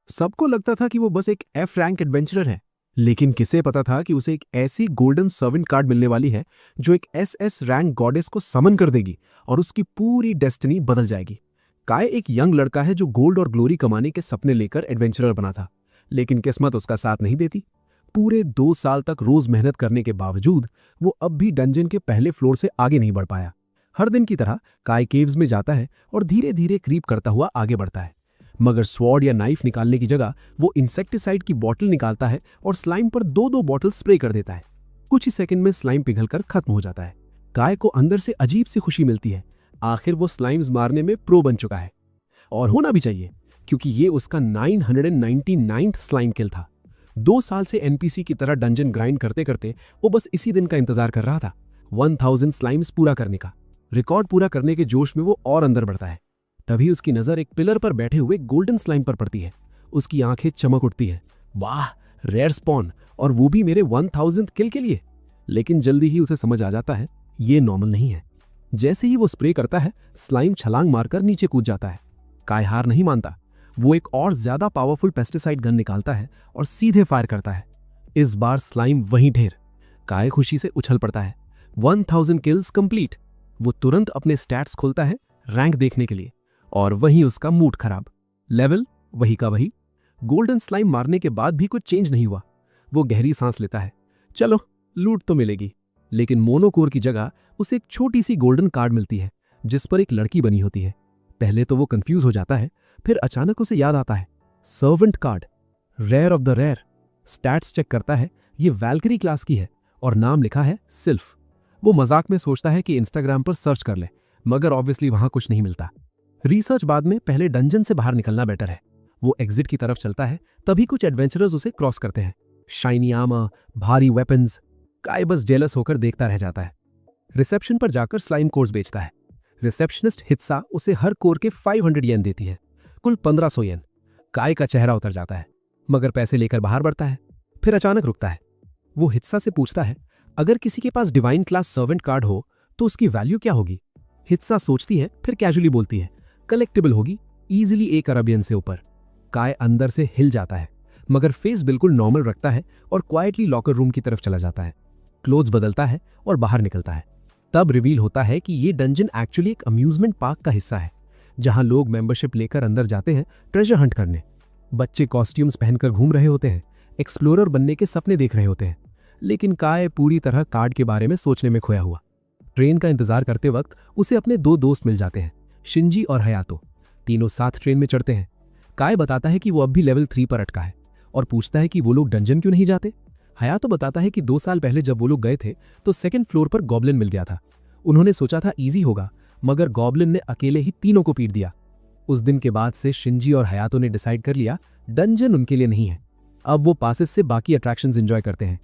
सबको लगता था कि वो बस एक एफ रैंक एडवेंचरर है, लेकिन किसे पता था कि उसे एक ऐसी गोल्डन सर्वेंट कार्ड मिलने वाली है जो एक एसएस रैंक गॉडेस को समन कर देगी और उसकी पूरी डेस्टिनी बदल जाएगी। काय एक यंग लड़का है जो गोल्ड और ग्लोरी कमाने के सपने लेकर एडवेंचरर बना था, लेकिन किस्मत उसका साथ नहीं देती। पूरे 2 साल तक रोज मेहनत करने के बावजूद वो अब भी डंजन के पहले फ्लोर से आगे नहीं बढ़ पाया। हर दिन की तरह काय केव्स में जाता है और धीरे धीरे क्रीप करता हुआ आगे बढ़ता है, मगर स्वॉर्ड या नाइफ निकालने की जगह वो इंसेक्टिसाइड की बोतल निकालता है और स्लाइम पर 2-2 बॉटल स्प्रे कर देता है। कुछ ही सेकंड में स्लाइम पिघलकर खत्म हो जाता है। काय को अंदर से अजीब सी खुशी मिलती है, आखिर वो स्लाइम्स मारने में प्रो बन चुका है। और होना भी चाहिए, क्योंकि ये उसका 999th स्लाइम किल था। 2 साल से एनपीसी की तरह डंजन ग्राइंड करते करते वो बस इसी दिन का इंतजार कर रहा था, 1000 स्लाइम्स पूरा करने का। रिकॉर्ड पूरा करने के जोश में वो और अंदर बढ़ता है। तभी उसकी नजर एक पिलर पर बैठे हुए गोल्डन स्लाइम पर पड़ती है। उसकी आंखें चमक उठती हैं। वाह, रेयर स्पॉन, और वो भी मेरे 1000th किल के लिए। लेकिन जल्दी ही उसे समझ आ जाता है ये नॉर्मल नहीं है। जैसे ही वो स्प्रे करता है, स्लाइम छलांग मारकर नीचे कूद जाता है। काय हार नहीं मानता। वो एक और ज्यादा पावरफुल पेस्टिसाइड गन निकालता है और सीधे फायर करता है। इस बार स्लाइम वहीं ढेर। काय खुशी से उछल पड़ता है। 1000 किल्स कंप्लीट। वो तुरंत अपने स्टैट्स खोलता है रैंक देखने के लिए, और वहीं उसका मूड खराब। लेवल वही का वही। गोल्डन स्लाइम मारने के बाद भी कुछ चेंज नहीं हुआ। वो गहरी सांस लेता है। चलो, लूट तो मिलेगी। लेकिन मोनोकोर की जगह उसे एक छोटी सी गोल्डन कार्ड मिलती है जिस पर एक लड़की बनी होती है। पहले तो वो कंफ्यूज हो जाता है, फिर अचानक उसे याद आता है, servant card, rare of the rare. Stats check करता है, ये वैल्करी क्लास की है और नाम लिखा है सिल्फ। वो मजाक में सोचता है कि इंस्टाग्राम पर सर्च कर ले, मगर ऑब्वियसली वहां कुछ नहीं मिलता। रिसर्च बाद में, पहले डंजन से बाहर निकलना बेटर है। वो एग्जिट की तरफ चलता है, तभी कुछ एडवेंचरर्स उसे क्रॉस करते हैं। शाइनी आर्मर, भारी वेपन्स। काय बस जेलस होकर देखता रह जाता है। रिसेप्शन पर जाकर स्लाइम कोर्स बेचता है। रिसेप्शनिस्ट हित्सा उसे हर कोर के 500 येन देती है, कुल 1500 येन। काय का चेहरा उतर जाता है, मगर पैसे लेकर बाहर बढ़ता है। फिर अचानक रुकता है। वो हित्सा से पूछता है, अगर किसी के पास डिवाइन क्लास सर्वेंट कार्ड हो तो उसकी वैल्यू क्या होगी? हित्सा सोचती है, फिर कैजुअली बोलती है, कलेक्टिबल होगी, इजीली 1 अरब येन से ऊपर। काय अंदर से हिल जाता है, मगर फेस बिल्कुल नॉर्मल रखता है और क्वाइटली लॉकर रूम की तरफ चला जाता है। क्लोथ्स बदलता है और बाहर निकलता है। तब रिवील होता है कि ये डंजन एक्चुअली एक अम्यूजमेंट पार्क का हिस्सा है, जहां लोग मेंबरशिप लेकर अंदर जाते हैं ट्रेजर हंट करने। बच्चे कॉस्ट्यूम्स पहनकर घूम रहे होते हैं, एक्सप्लोरर बनने के सपने देख रहे होते हैं। लेकिन काय पूरी तरह कार्ड के बारे में सोचने में खोया हुआ। ट्रेन का इंतजार करते वक्त उसे अपने 2 दोस्त मिल जाते हैं, शिंजी और हयातो। तीनों साथ ट्रेन में चढ़ते हैं। काय बताता है कि वो अब भी लेवल 3 पर अटका है और पूछता है कि वो लोग डंजन क्यों नहीं जाते। हयातो बताता है कि 2 साल पहले जब वो लोग गए थे तो 2nd फ्लोर पर गॉब्लिन मिल गया था। उन्होंने सोचा था इजी होगा, मगर गॉब्लिन ने अकेले ही तीनों को पीट दिया। उस दिन के बाद से शिंजी और हयातो ने डिसाइड कर लिया डंजन उनके लिए नहीं है। अब वो पासेस से बाकी अट्रैक्शंस एंजॉय करते हैं।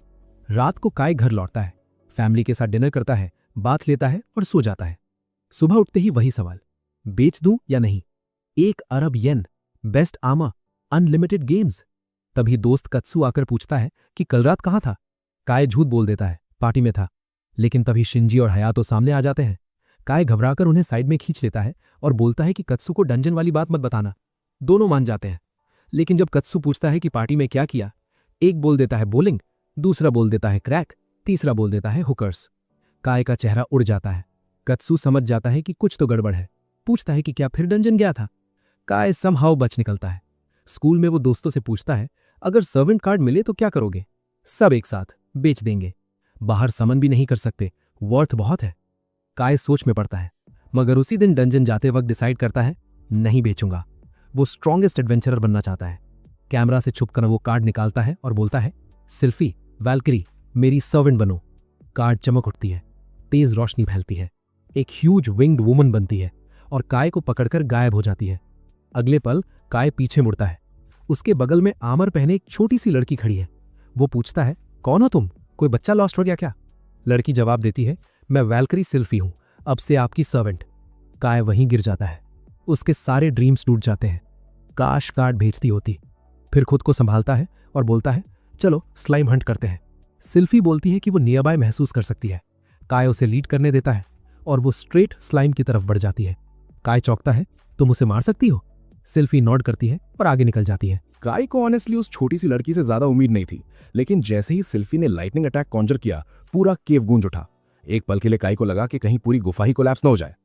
रात को काय घर लौटता है, फैमिली के साथ डिनर करता है, बात लेता है और सो जाता है। सुबह उठते ही वही सवाल, बेच दूं या नहीं? 1 अरब येन, बेस्ट आर्मर, अनलिमिटेड गेम्स। तभी दोस्त कत्सु आकर पूछता है कि कल रात कहाँ था? काय झूठ बोल देता है, पार्टी में था। लेकिन तभी शिंजी और हयातो सामने आ जाते हैं। काय घबराकर उन्हें साइड में खींच लेता है और बोलता है कि कत्सु को डंजन वाली बात मत बताना। दोनों मान जाते हैं। लेकिन जब कत्सु पूछता है कि पार्टी में क्या किया, एक बोल देता है बोलिंग, दूसरा बोल देता है क्रैक, तीसरा बोल देता है हुकर्स। काय का चेहरा उड़ जाता है। कत्सु समझ जाता है कि कुछ तो गड़बड़ है। पूछता है कि क्या फिर डंजन गया था? काय समहाउ बच निकलता है। स्कूल में वो दोस्तों से पूछता है, अगर सर्वेंट कार्ड मिले तो क्या करोगे? सब एक साथ बेच देंगे। बाहर समन भी नहीं कर सकते, वर्थ बहुत है। काय सोच में पड़ता है, मगर उसी दिन डंजन जाते वक्त डिसाइड करता है नहीं बेचूंगा। वो स्ट्रॉन्गेस्ट एडवेंचरर बनना चाहता है। कैमरा से छुपकर वो कार्ड निकालता है और बोलता है, सिल्फी, वैल्करी, मेरी सर्वेंट बनो। कार्ड चमक उठती है, तेज रोशनी फैलती है, एक ह्यूज विंग्ड वुमन बनती है और काय को पकड़कर गायब हो जाती है। अगले पल काय पीछे मुड़ता है। उसके बगल में आर्मर पहने एक छोटी सी लड़की खड़ी है। वो पूछता है, कौन हो तुम? कोई बच्चा लॉस्ट हो गया क्या? लड़की जवाब देती है, मैं वैल्करी सिल्फी हूं, अब से आपकी सर्वेंट। काय वहीं गिर जाता है। उसके सारे ड्रीम्स टूट जाते हैं। काश कार्ड भेजती होती। फिर खुद को संभालता है और बोलता है, चलो स्लाइम हंट करते हैं। सिल्फी बोलती है कि वो नियर बाय महसूस कर सकती है। काय उसे लीड करने देता है और वो स्ट्रेट स्लाइम की तरफ बढ़ जाती है। काय चौंकता है, तुम उसे मार सकती हो? सिल्फी नॉड करती है और आगे निकल जाती है। काई को ऑनेस्टली उस छोटी सी लड़की से ज्यादा उम्मीद नहीं थी, लेकिन जैसे ही सिल्फी ने लाइटनिंग अटैक कॉन्जर किया, पूरा केव गूंज उठा। एक पल के लिए काई को लगा कि कहीं पूरी गुफा ही कोलैप्स न हो जाए।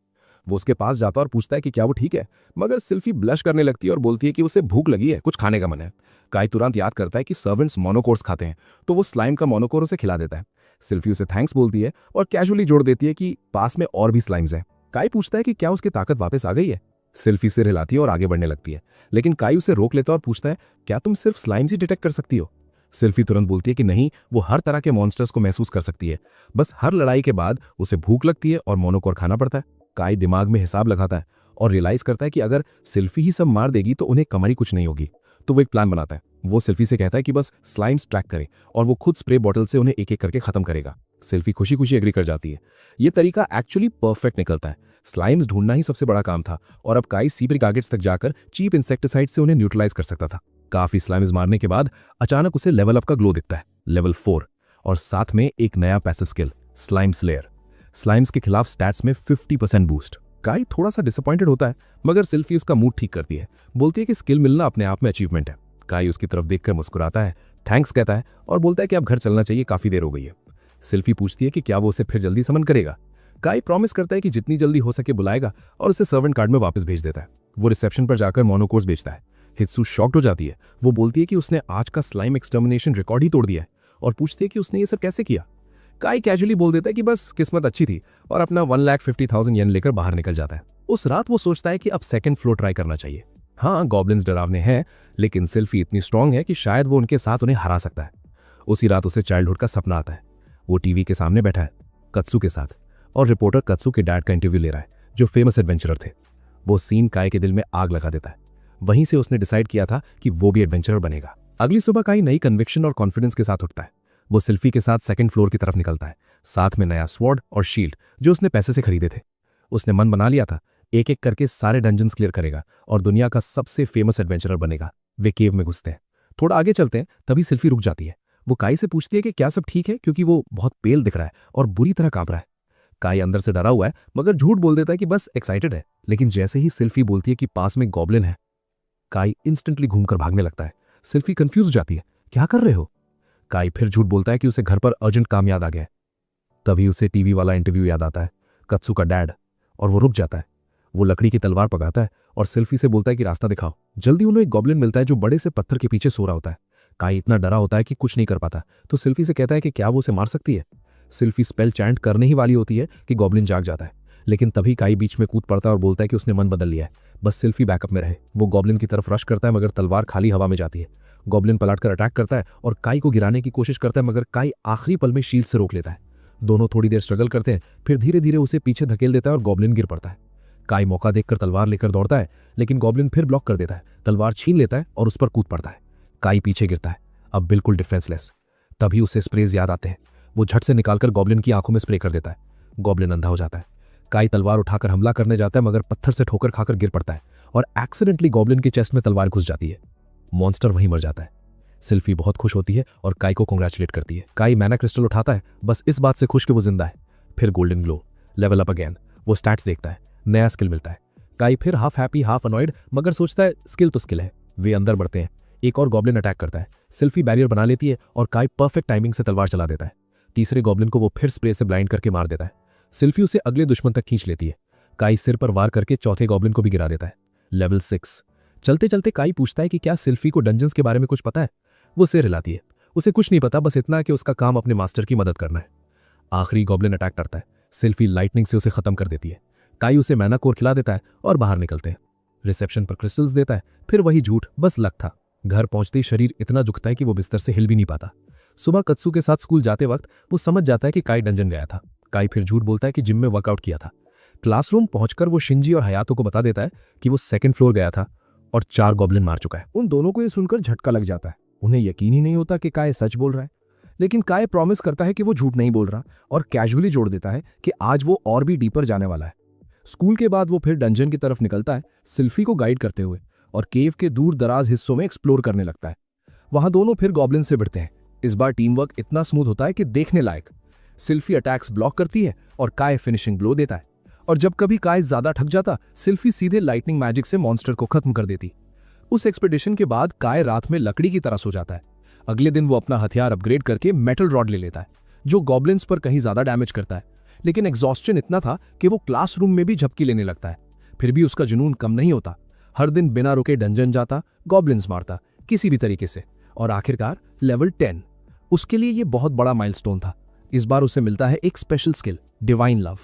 वो उसके पास जाता और पूछता है कि क्या वो ठीक है, मगर सिल्फी ब्लश करने लगती है और बोलती है कि उसे भूख लगी है, कुछ खाने का मन है। काई तुरंत याद करता है कि सर्वेंट्स मोनोकोर्स खाते हैं, तो वो स्लाइम का मोनोकोर उसे खिला देता है। सिल्फी उसे थैंक्स बोलती है और कैजुअली जोड़ देती है कि पास में और भी स्लाइम्स हैं। काई पूछता है कि क्या उसकी ताकत वापस आ गई है। सिल्फी सिर हिलाती है और आगे बढ़ने लगती है, लेकिन काई उसे रोक लेता है और पूछता है, क्या तुम सिर्फ स्लाइम्स ही डिटेक्ट कर सकती हो? सिल्फी तुरंत बोलती है कि नहीं, वो हर तरह के मॉन्स्टर्स को महसूस कर सकती है। बस हर लड़ाई के बाद उसे भूख लगती है और मोनोकोर खाना पड़ता है। काई दिमाग में हिसाब लगाता है और रियलाइज करता है कि अगर सिल्फी ही सब मार देगी तो उन्हें कमरी कुछ नहीं होगी। तो वो एक प्लान बनाता है। वो सिल्फी से कहता है कि बस स्लाइम्स ट्रैक करे और वो खुद स्प्रे बॉटल से उन्हें एक एक करके खत्म करेगा। सिल्फी खुशी खुशी एग्री कर जाती है। ये तरीका एक्चुअली परफेक्ट निकलता है। स्लाइम्स ढूंढना ही सबसे बड़ा काम था और अब काई सीपर गार्गेट्स तक जाकर चीप इंसेक्टिसाइड से उन्हें न्यूट्रलाइज कर सकता था। काफी स्लाइम्स मारने के बाद अचानक उसे लेवल अप का ग्लो दिखता है, लेवल 4, और साथ में एक नया passive skill, slime slayer. Slimes के खिलाफ स्टैट्स में 50% बूस्ट। काई थोड़ा सा डिसअपॉइंटेड होता है, मगर सिल्फी उसका मूड ठीक करती है। बोलती है कि स्किल मिलना अपने आप में अचीवमेंट है। काई उसकी तरफ देखकर मुस्कुराता है, थैंक्स कहता है और बोलता है कि अब घर चलना चाहिए, काफी देर हो गई है। सिल्फी पूछती है कि क्या वो उसे फिर जल्दी समन करेगा। काई प्रॉमिस करता है कि जितनी जल्दी हो सके बुलाएगा और उसे सर्वेंट कार्ड में वापस भेज देता है। वो रिसेप्शन पर जाकर मोनोकोर्स बेचता है। हित्सू शॉक्ड हो जाती है। वो बोलती है कि उसने आज का स्लाइम एक्सटर्मिनेशन रिकॉर्ड ही तोड़ दिया है और पूछती है कि उसने ये सब कैसे किया। काई कैजुअली बोल देता है कि बस किस्मत अच्छी थी और अपना 1,50,000 येन लेकर बाहर निकल जाता है। उस रात वो सोचता है कि अब सेकंड फ्लोर ट्राई करना चाहिए। हाँ, गॉब्लिन्स डरावने हैं, लेकिन सिल्फी इतनी स्ट्रांग है कि शायद वो उनके साथ उन्हें हरा सकता है। उसी रात उसे चाइल्डहुड का सपना आता है। वो टीवी के सामने बैठा है कत्सू के साथ, और रिपोर्टर कत्सू के डैड का इंटरव्यू ले रहा है, जो फेमस एडवेंचरर थे। वो सीन काई के दिल में आग लगा देता है। वहीं से उसने डिसाइड किया था कि वो भी एडवेंचरर बनेगा। अगली सुबह काई नई कन्विक्शन और कॉन्फिडेंस के साथ उठता है। वो सिल्फी के साथ सेकंड फ्लोर की तरफ निकलता है, साथ में नया स्वॉर्ड और शील्ड जो उसने पैसे से खरीदे थे। उसने मन बना लिया था, एक एक करके सारे डंजन्स क्लियर करेगा और दुनिया का सबसे फेमस एडवेंचरर बनेगा। वे केव में घुसते हैं। थोड़ा आगे चलते हैं, तभी सिल्फी रुक जाती है। वो काई से पूछती है कि क्या सब ठीक है, क्योंकि वो बहुत पेल दिख रहा है और बुरी तरह कांप रहा है। काई अंदर से डरा हुआ है, मगर झूठ बोल देता है कि बस एक्साइटेड है। लेकिन जैसे ही सिल्फी बोलती है कि पास में गॉब्लिन है, काई इंस्टेंटली घूमकर भागने लगता है। सिल्फी कंफ्यूज हो जाती है, क्या कर रहे हो? काई फिर झूठ बोलता है कि उसे घर पर अर्जेंट काम याद आ गया है। तभी उसे टीवी वाला इंटरव्यू याद आता है, कत्सू का डैड, और वो रुक जाता है। वो लकड़ी की तलवार पकाता है और सिल्फी से बोलता है कि रास्ता दिखाओ। जल्दी उन्हें एक गॉब्लिन मिलता है जो बड़े से पत्थर के पीछे सो रहा होता है। काई इतना डरा होता है कि कुछ नहीं कर पाता, तो सिल्फी से कहता है कि क्या वो उसे मार सकती है। सिल्फी स्पेल चैंट करने ही वाली होती है कि गॉब्लिन जाग जाता है, लेकिन तभी काई बीच में कूद पड़ता है और बोलता है कि उसने मन बदल लिया है, बस सिल्फी बैकअप में रहे। वो गॉब्लिन की तरफ रश करता है, मगर तलवार खाली हवा में जाती है। गॉब्लिन पलटकर अटैक करता है और काई को गिराने की कोशिश करता है, मगर काई आखिरी पल में शील्ड से रोक लेता है। दोनों थोड़ी देर स्ट्रगल करते हैं, फिर धीरे धीरे उसे पीछे धकेल देता है और गॉब्लिन गिर पड़ता है। काई मौका देखकर तलवार लेकर दौड़ता है, लेकिन गॉब्लिन फिर ब्लॉक कर देता है, तलवार छीन लेता है और उस पर कूद पड़ता है। काई पीछे गिरता है, अब बिल्कुल डिफेंसलेस। तभी उसे स्प्रेज याद आते हैं। वो झट से निकालकर गॉब्लिन की आंखों में स्प्रे कर देता है। गॉब्लिन अंधा हो जाता है। काई तलवार उठाकर हमला करने जाता है, मगर पत्थर से ठोकर खाकर गिर पड़ता है और एक्सीडेंटली गॉब्लिन के चेस्ट में तलवार घुस जाती है। मॉन्स्टर वहीं मर जाता है। सिल्फी बहुत खुश होती है और काई को कांग्रेचुलेट करती है। काई मैना क्रिस्टल उठाता है, बस इस बात से खुश कि वो जिंदा है। फिर golden glow, level up again. वो स्टैट्स देखता है, नया स्किल मिलता है। काई फिर हाफ हैप्पी हाफ अनॉयड, मगर सोचता है स्किल तो स्किल है। वे अंदर बढ़ते हैं। एक और गॉब्लिन अटैक करता है। सिल्फी बैरियर बना लेती है और काई परफेक्ट टाइमिंग से तलवार चला देता है। तीसरे गॉब्लिन को वो फिर स्प्रे से ब्लाइंड करके मार देता है। सिल्फी उसे अगले दुश्मन तक खींच लेती है। काई सिर पर वार करके चौथे गॉब्लिन को भी गिरा देता है। लेवल 6। चलते चलते काई पूछता है कि क्या सिल्फी को डंजन्स के बारे में कुछ पता है। वो सिर हिलाती है, उसे कुछ नहीं पता, बस इतना कि उसका काम अपने मास्टर की मदद करना है। आखिरी गॉब्लिन अटैक करता है। सिल्फी लाइटनिंग से उसे खत्म कर देती है। काई उसे मैना कोर खिला देता है और बाहर निकलते हैं। रिसेप्शन पर क्रिस्टल्स देता है, फिर वही झूठ, बस लक था। घर पहुंचते ही शरीर इतना झुकता है कि वो बिस्तर से हिल भी नहीं पाता। सुबह कत्सू के साथ स्कूल जाते वक्त वो समझ जाता है कि काई डंजन गया था। काई फिर झूठ बोलता है कि जिम में वर्कआउट किया था। क्लासरूम पहुंचकर वो शिंजी और हयातो को बता देता है कि वो सेकंड फ्लोर गया था और 4 गॉब्लिन मार चुका है। उन दोनों को ये सुनकर झटका लग जाता है। उन्हें यकीन ही नहीं होता कि काई सच बोल रहा है, लेकिन काई प्रॉमिस करता है कि वो झूठ नहीं बोल रहा और कैजुअली जोड़ देता है कि आज वो और भी डीपर जाने वाला है। स्कूल के बाद वो फिर डंजन की तरफ निकलता है, सिल्फी को गाइड करते हुए, और केव के दूर दराज हिस्सों में एक्सप्लोर करने लगता है। वहां दोनों फिर गॉब्लिन से भिड़ते हैं। इस बार टीम वर्क इतना स्मूथ होता है कि देखने लायक। सिल्फी अटैक्स ब्लॉक करती है और काई फिनिशिंग ब्लो देता है, और जब कभी काई ज्यादा थक जाता, सिल्फी सीधे लाइटनिंग मैजिक से मॉन्स्टर को खत्म कर देती। उस एक्सपेडिशन के बाद काय रात में लकड़ी की तरह सो जाता है। अगले दिन वो अपना हथियार अपग्रेड करके मेटल रॉड ले लेता है, जो गॉब्लिन्स पर कहीं ज्यादा डैमेज करता है। लेकिन एग्जॉस्शन इतना था कि वो क्लासरूम में भी झपकी लेने लगता है। फिर भी उसका जुनून कम नहीं होता। हर दिन बिना रुके डंजन जाता, गॉब्लिन्स मारता किसी भी तरीके से, और आखिरकार लेवल 10। उसके लिए ये बहुत बड़ा माइलस्टोन था। इस बार उसे मिलता है एक स्पेशल स्किल, डिवाइन लव।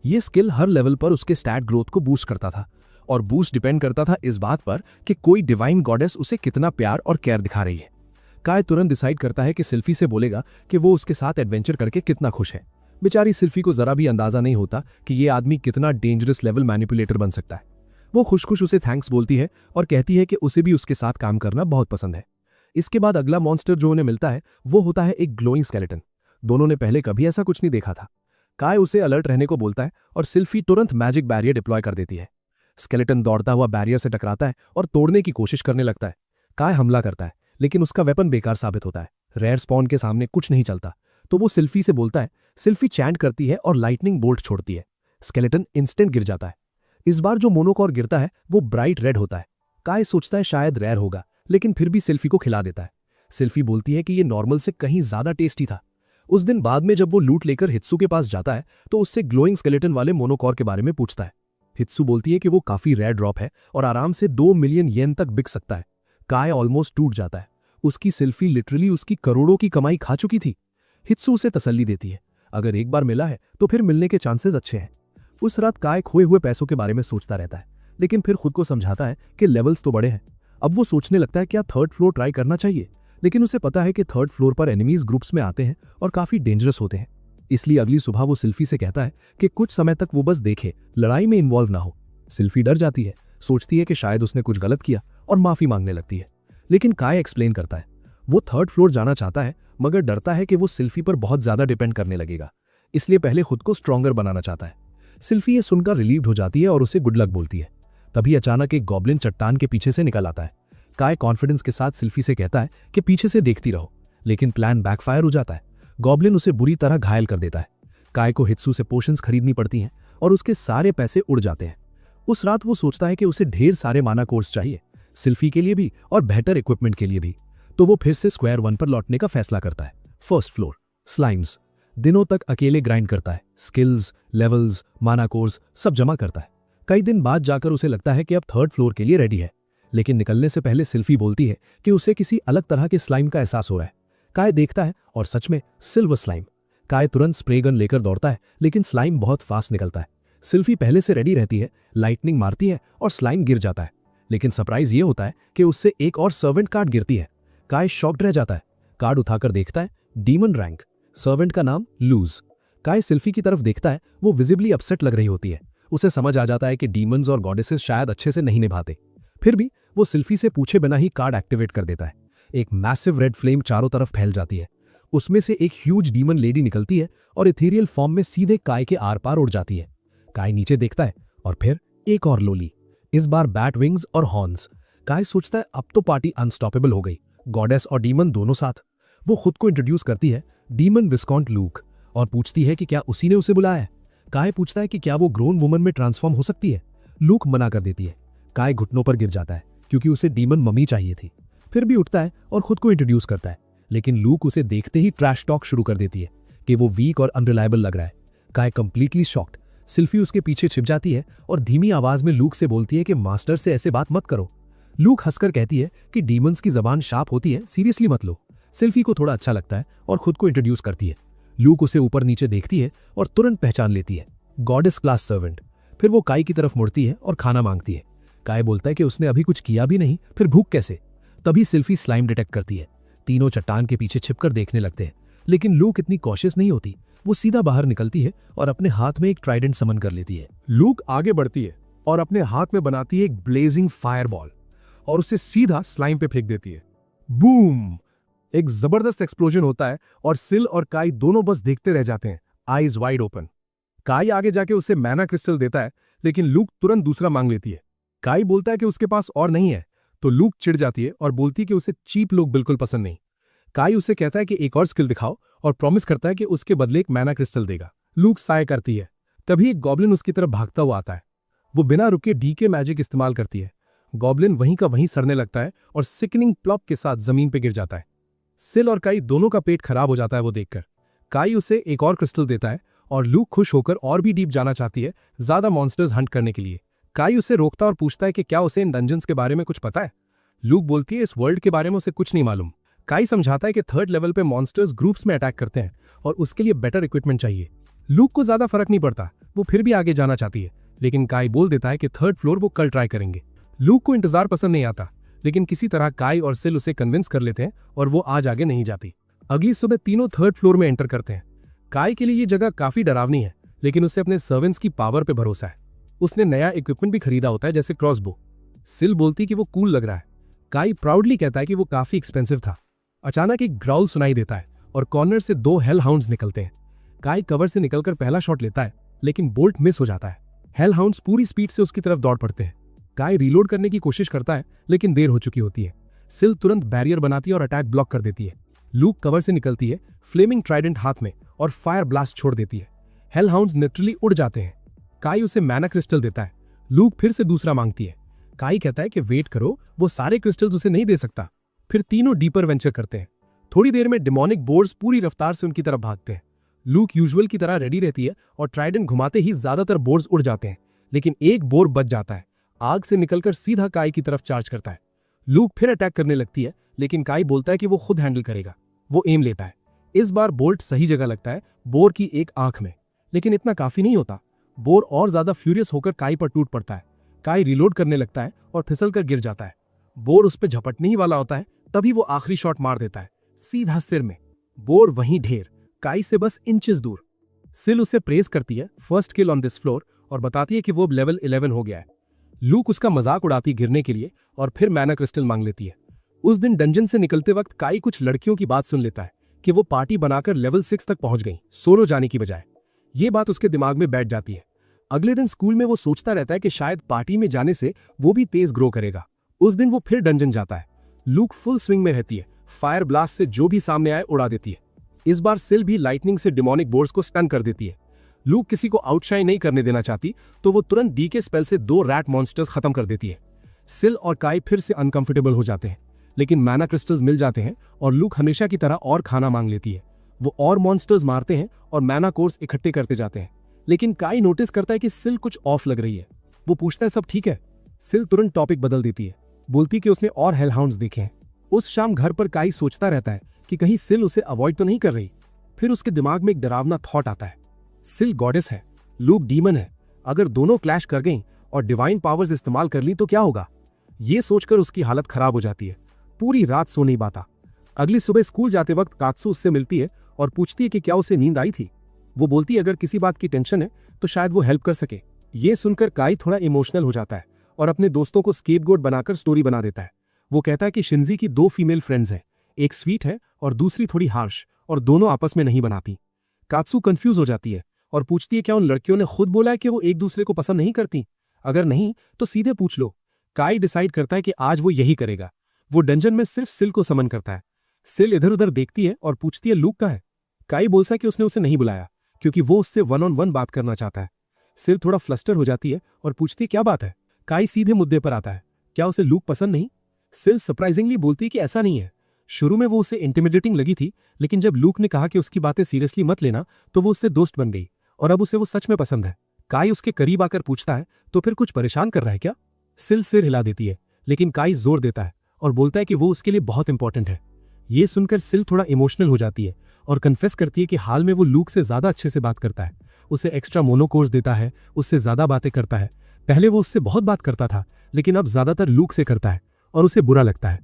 ये स्किल हर लेवल पर उसके स्टैट ग्रोथ को बूस्ट करता था, और बूस्ट डिपेंड करता था इस बात पर कि कोई डिवाइन गॉडेस उसे कितना प्यार और केयर दिखा रही है। काय तुरंत डिसाइड करता है कि सिल्फी से बोलेगा कि वो उसके साथ एडवेंचर करके कितना खुश है। बेचारी सिल्फी को जरा भी अंदाजा नहीं होता कि ये आदमी कितना डेंजरस लेवल मैनिपुलेटर बन सकता है। वो खुश खुश उसे थैंक्स बोलती है और कहती है कि उसे भी उसके साथ काम करना बहुत पसंद है। इसके बाद अगला मॉन्स्टर जो उन्हें मिलता है वो होता है एक ग्लोइंग स्केलेटन। दोनों ने पहले कभी ऐसा कुछ नहीं देखा था। काय उसे अलर्ट रहने को बोलता है और सिल्फी तुरंत मैजिक बैरियर डिप्लॉय कर देती है। स्केलेटन दौड़ता हुआ बैरियर से टकराता है और तोड़ने की कोशिश करने लगता है। काय हमला करता है, लेकिन उसका वेपन बेकार साबित होता है। रेयर स्पॉन के सामने कुछ नहीं चलता, तो वो सिल्फी से बोलता है। सिल्फी चैंट करती है और लाइटनिंग बोल्ट छोड़ती है। स्केलेटन इंस्टेंट गिर जाता है। इस बार जो मोनोकॉर गिरता है वो ब्राइट रेड होता है। काय सोचता है शायद रेयर होगा, लेकिन फिर भी सिल्फी को खिला देता है। सिल्फी बोलती है कि ये नॉर्मल से कहीं ज्यादा टेस्टी था। उस दिन बाद में जब वो लूट लेकर हित्सू के पास जाता है तो उससे ग्लोइंग स्केलेटन वाले मोनोकॉर के बारे में पूछता है। हित्सू बोलती है कि वो काफी रेयर ड्रॉप है और आराम से 2 मिलियन येन तक बिक सकता है। काय ऑलमोस्ट टूट जाता है। उसकी सिल्फी लिटरली उसकी करोड़ों की कमाई खा चुकी थी। हित्सू उसे तसल्ली देती है, अगर एक बार मिला है तो फिर मिलने के चांसेस अच्छे हैं। उस रात काय खोए हुए पैसों के बारे में सोचता रहता है, लेकिन फिर खुद को समझाता है कि लेवल्स तो बड़े हैं। अब वो सोचने लगता है क्या थर्ड फ्लोर ट्राई करना चाहिए, लेकिन उसे पता है कि थर्ड फ्लोर पर एनिमीज ग्रुप्स में आते हैं और काफी डेंजरस होते हैं। इसलिए अगली सुबह वो सिल्फी से कहता है कि कुछ समय तक वो बस देखे, लड़ाई में इन्वॉल्व ना हो। सिल्फी डर जाती है, सोचती है कि शायद उसने कुछ गलत किया और माफी मांगने लगती है। लेकिन काय एक्सप्लेन करता है वो थर्ड फ्लोर जाना चाहता है, मगर डरता है कि वो सिल्फी पर बहुत ज्यादा डिपेंड करने लगेगा, इसलिए पहले खुद को स्ट्रॉन्गर बनाना चाहता है। सिल्फी ये सुनकर रिलीव्ड हो जाती है और उसे गुड लक बोलती है। तभी अचानक एक गॉब्लिन चट्टान के पीछे से निकल आता है। काय कॉन्फिडेंस के साथ सिल्फी से कहता है कि पीछे से देखती रहो, लेकिन प्लान बैकफायर हो जाता है। गॉब्लिन उसे बुरी तरह घायल कर देता है। काय को हित्सू से पोशंस खरीदनी पड़ती हैं और उसके सारे पैसे उड़ जाते हैं। उस रात वो सोचता है कि उसे ढेर सारे माना कोर्स चाहिए, सिल्फी के लिए भी और बेहतर इक्विपमेंट के लिए भी। तो वो फिर से स्क्वायर 1 पर लौटने का फैसला करता है। First floor slimes. दिनों तक अकेले ग्राइंड करता है, स्किल्स, लेवल्स, माना कोर्स सब जमा करता है। कई दिन बाद जाकर उसे लगता है कि अब थर्ड फ्लोर के लिए रेडी है, लेकिन निकलने से पहले सिल्फी बोलती है कि उसे किसी अलग तरह के स्लाइम का एहसास हो रहा है। काय देखता है और सच में सिल्वर स्लाइम। काय तुरंत स्प्रे गन लेकर दौड़ता है, लेकिन स्लाइम बहुत फास्ट निकलता है। सिल्फी पहले से रेडी रहती है, लाइटनिंग मारती है और स्लाइम गिर जाता है। लेकिन सरप्राइज ये होता है कि उससे एक और सर्वेंट कार्ड गिरती है। काय शॉक्ड रह जाता है। कार्ड उठाकर देखता है, डीमन रैंक, सर्वेंट का नाम लूज। काय सिल्फी की तरफ देखता है, वो विजिबली अपसेट लग रही होती है। उसे समझ आ जाता है कि डीमंस और गॉडेसेस शायद अच्छे से नहीं निभाते। फिर भी वो सिल्फी से पूछे बिना ही कार्ड एक्टिवेट कर देता है। एक मैसिव रेड फ्लेम चारों तरफ फैल जाती है। उसमें से एक ह्यूज डीमन लेडी निकलती है और इथेरियल फॉर्म में सीधे काय के आर पार उड़ जाती है। काय नीचे देखता है और फिर एक और लोली, इस बार बैट विंग्स और हॉर्न्स। काय सोचता है अब तो पार्टी अनस्टॉपेबल हो गई, गॉडेस और डीमन दोनों साथ। वो खुद को इंट्रोड्यूस करती है, डीमन विस्कॉन्ट लूक, और पूछती है कि क्या उसी ने उसे बुलाया है। काय पूछता है कि क्या वो ग्रोन वुमन में ट्रांसफॉर्म हो सकती है। लूक मना कर देती है। काय घुटनों पर गिर जाता है क्योंकि उसे डीमन मम्मी चाहिए थी। फिर भी उठता है और खुद को इंट्रोड्यूस करता है, लेकिन लूक उसे देखते ही ट्रैश टॉक शुरू कर देती है कि वो वीक और अनरिलायबल लग रहा है। काय कंप्लीटली शॉक्ड। सिल्फी उसके पीछे छिप जाती है और धीमी आवाज में लूक से बोलती है कि मास्टर से ऐसे बात मत करो। लूक हंसकर कहती है कि डीमंस की जबान शार्प होती है, सीरियसली मत लो। सिल्फी को थोड़ा अच्छा लगता है और खुद को इंट्रोड्यूस करती है। लूक उसे ऊपर नीचे देखती है और तुरंत पहचान लेती है, गॉडेस क्लास सर्वेंट। फिर वो काय की तरफ मुड़ती है और खाना मांगती है। काय बोलता है कि उसने अभी कुछ किया भी नहीं, फिर भूख कैसे। तभी सिल्फी स्लाइम डिटेक्ट करती है। तीनों चट्टान के पीछे छिपकर देखने लगते हैं, लेकिन लूक इतनी कॉशियस नहीं होती। वो सीधा बाहर निकलती है और अपने हाथ में एक ट्राइडेंट समन कर लेती है। लूक आगे बढ़ती है और अपने हाथ में बनाती है एक ब्लेजिंग फायरबॉल और उसे सीधा स्लाइम पे फेंक देती है। बूम! एक जबरदस्त एक्सप्लोजन होता है और सिल और काय दोनों बस देखते रह जाते हैं, आईज वाइड ओपन। काय आगे जाके उसे मैना क्रिस्टल देता है, लेकिन लूक तुरंत दूसरा मांग लेती है। काय बोलता है कि उसके पास और नहीं है, तो लूक चिढ़ जाती है और बोलती है कि उसे चीप लोग बिल्कुल पसंद नहीं। काय उसे कहता है कि एक और स्किल दिखाओ और प्रॉमिस करता है कि उसके बदले एक मैना क्रिस्टल देगा। लूक साय करती है। तभी एक गॉब्लिन उसकी तरफ भागता हुआ आता है। वो बिना रुके डीके मैजिक इस्तेमाल करती है। गॉब्लिन वहीं का वहीं सड़ने लगता है और सिकनिंग प्लॉप के साथ जमीन पे गिर जाता है। सिल और काई दोनों का पेट खराब हो जाता है वो देखकर। काई उसे एक और क्रिस्टल देता है और लूक खुश होकर और भी डीप जाना चाहती है, ज्यादा मॉन्स्टर्स हंट करने के लिए। काई उसे रोकता और पूछता है कि क्या उसे इन डंजन्स के बारे में कुछ पता है। लूक बोलती है इस वर्ल्ड के बारे में उसे कुछ नहीं मालूम। काई समझाता है कि 3rd लेवल पे मॉन्स्टर्स ग्रुप्स में अटैक करते हैं और उसके लिए बेटर इक्विपमेंट चाहिए। लूक को ज्यादा फर्क नहीं पड़ता, वो फिर भी आगे जाना चाहती है, लेकिन काई बोल देता है कि 3rd फ्लोर वो कल ट्राई करेंगे। लूक को इंतजार पसंद नहीं आता, लेकिन किसी तरह काई और सिल उसे कन्विंस कर लेते हैं और वो आज आगे नहीं जाती। अगली सुबह तीनों 3rd फ्लोर में एंटर करते हैं। काई के लिए ये जगह काफी डरावनी है, लेकिन उसे अपने सर्वेंट्स की पावर पे भरोसा है। उसने नया इक्विपमेंट भी खरीदा होता है, जैसे क्रॉसबो। सिल बोलती कि वो कूल लग रहा है। काई प्राउडली कहता है कि वो काफी एक्सपेंसिव था। अचानक एक ग्राउल सुनाई देता है और कॉर्नर से 2 हेल हाउंड्स निकलते हैं। काई कवर से निकलकर पहला शॉट लेता है, लेकिन बोल्ट मिस हो जाता है। हेल हाउंड्स पूरी स्पीड से उसकी तरफ दौड़ पड़ते हैं। काई रीलोड करने की कोशिश करता है, लेकिन देर हो चुकी होती है। सिल तुरंत बैरियर बनाती है और अटैक ब्लॉक कर देती है। लूक कवर से निकलती है, फ्लेमिंग ट्राइडेंट हाथ में, और फायर ब्लास्ट छोड़ देती है। हेल हाउंड्स नेचुरली उड़ जाते हैं। काई उसे मैना क्रिस्टल देता है। लूक फिर से दूसरा मांगती है। काई कहता है कि वेट करो, वो सारे क्रिस्टल्स उसे नहीं दे सकता। फिर तीनों डीपर वेंचर करते हैं। थोड़ी देर में डिमोनिक बोर्ड्स पूरी रफ्तार से उनकी तरफ भागते हैं। लूक यूजुअल की तरह रेडी रहती है और ट्राइडेंट घुमाते ही ज्यादातर बोर्ड्स उड़ जाते हैं, लेकिन एक बोर बच जाता है। आग से निकलकर सीधा काई की तरफ चार्ज करता है। लूक फिर अटैक करने लगती है, लेकिन काई बोलता है कि वो खुद हैंडल करेगा। वो एम लेता है। इस बार बोल्ट सही जगह लगता है, बोर की एक आंख में, लेकिन इतना काफी नहीं होता। बोर और ज्यादा फ्यूरियस होकर काई पर टूट पड़ता है। काई रिलोड करने लगता है और फिसलकर गिर जाता है। बोर उस पर झपटने ही वाला होता है, तभी वो आखिरी शॉट मार देता है, सीधा सिर में। बोर वहीं ढेर, काई से बस इंचेस दूर। सिल उसे प्रेज करती है, first kill on this floor, और बताती है कि वो लेवल 11 हो गया है। लूक उसका मजाक उड़ाती गिरने के लिए और फिर मैना क्रिस्टल मांग लेती है। उस दिन डंजन से निकलते वक्त काई कुछ लड़कियों की बात सुन लेता है कि वो पार्टी बनाकर लेवल 6 तक पहुंच गई, सोलो जाने की बजाय। ये बात उसके दिमाग में बैठ जाती है। अगले दिन स्कूल में वो सोचता रहता है कि शायद पार्टी में जाने से वो भी तेज ग्रो करेगा। उस दिन वो फिर डंजन जाता है। लूक फुल स्विंग में रहती है, फायर ब्लास्ट से जो भी सामने आए उड़ा देती है। इस बार सिल भी लाइटनिंग से डिमोनिक बोर्ड्स को स्टन कर देती है। लूक किसी को आउटशाइन नहीं करने देना चाहती, तो वो तुरंत डी के स्पेल से 2 रैट मॉन्स्टर्स खत्म कर देती है। सिल और काई फिर से अनकंफर्टेबल हो जाते हैं, लेकिन मैना क्रिस्टल्स मिल जाते हैं और लूक हमेशा की तरह और खाना मांग लेती है। वो और मॉन्स्टर्स मारते हैं और मैना कोर्स इकट्ठे करते जाते हैं, लेकिन काई नोटिस करता है कि सिल कुछ ऑफ लग रही है। वो पूछता है सब ठीक है। सिल तुरंत टॉपिक बदल देती है, बोलती कि उसने और हेल हाउंड्स देखे हैं। उस शाम घर पर काई सोचता रहता है कि कहीं सिल उसे अवॉइड तो नहीं कर रही। फिर उसके दिमाग में एक डरावना थॉट आता है। सिल गॉडेस है, लूक डीमन है। अगर दोनों क्लैश कर गईं और डिवाइन पावर्स इस्तेमाल कर ली तो क्या होगा? ये सोचकर उसकी हालत खराब हो जाती है। पूरी रात सो नहीं पाता। अगली सुबह स्कूल जाते वक्त कात्सु उससे मिलती है और पूछती है कि क्या उसे नींद आई थी। वो बोलती है अगर किसी बात की टेंशन है तो शायद वो हेल्प कर सके। ये सुनकर काई थोड़ा इमोशनल हो जाता है और अपने दोस्तों को स्केपगोट बनाकर स्टोरी बना देता है। वो कहता है कि शिंजी की 2 फीमेल फ्रेंड्स हैं, एक स्वीट है और दूसरी थोड़ी हार्श, और दोनों आपस में नहीं बनाती। कात्सु कंफ्यूज हो जाती है और पूछती है क्या उन लड़कियों ने खुद बोला है कि वो एक दूसरे को पसंद नहीं करती? अगर नहीं तो सीधे पूछ लो। काई डिसाइड करता है कि आज वो यही करेगा। वो डंजन में सिर्फ सिल को समन करता है। सिल इधर उधर देखती है और पूछती है लूक कहाँ है? काई बोलता है कि उसने उसे नहीं बुलाया क्योंकि वो उससे 1-on-1 बात करना चाहता है। सिल थोड़ा फ्लस्टर हो जाती है और पूछती है क्या बात है? काई सीधे मुद्दे पर आता है, क्या उसे लूक पसंद नहीं? सिल सरप्राइजिंगली बोलती है कि ऐसा नहीं है। शुरू में वो उसे इंटिमिडेटिंग लगी थी, लेकिन जब लूक ने कहा कि उसकी बातें सीरियसली मत लेना तो वो उससे दोस्त बन गई और अब उसे वो सच में पसंद है। काई उसके करीब आकर पूछता है तो फिर कुछ परेशान कर रहा है क्या? सिल सिर हिला देती है, लेकिन काई जोर देता है और बोलता है कि वो उसके लिए बहुत इंपॉर्टेंट है। ये सुनकर सिल थोड़ा इमोशनल हो जाती है और कन्फेस करती है कि हाल में वो लूक से ज्यादा अच्छे से बात करता है, उसे एक्स्ट्रा मोनोकोर्स देता है, उससे ज्यादा बातें करता है। पहले वो उससे बहुत बात करता था, लेकिन अब ज्यादातर लूक से करता है और उसे बुरा लगता है।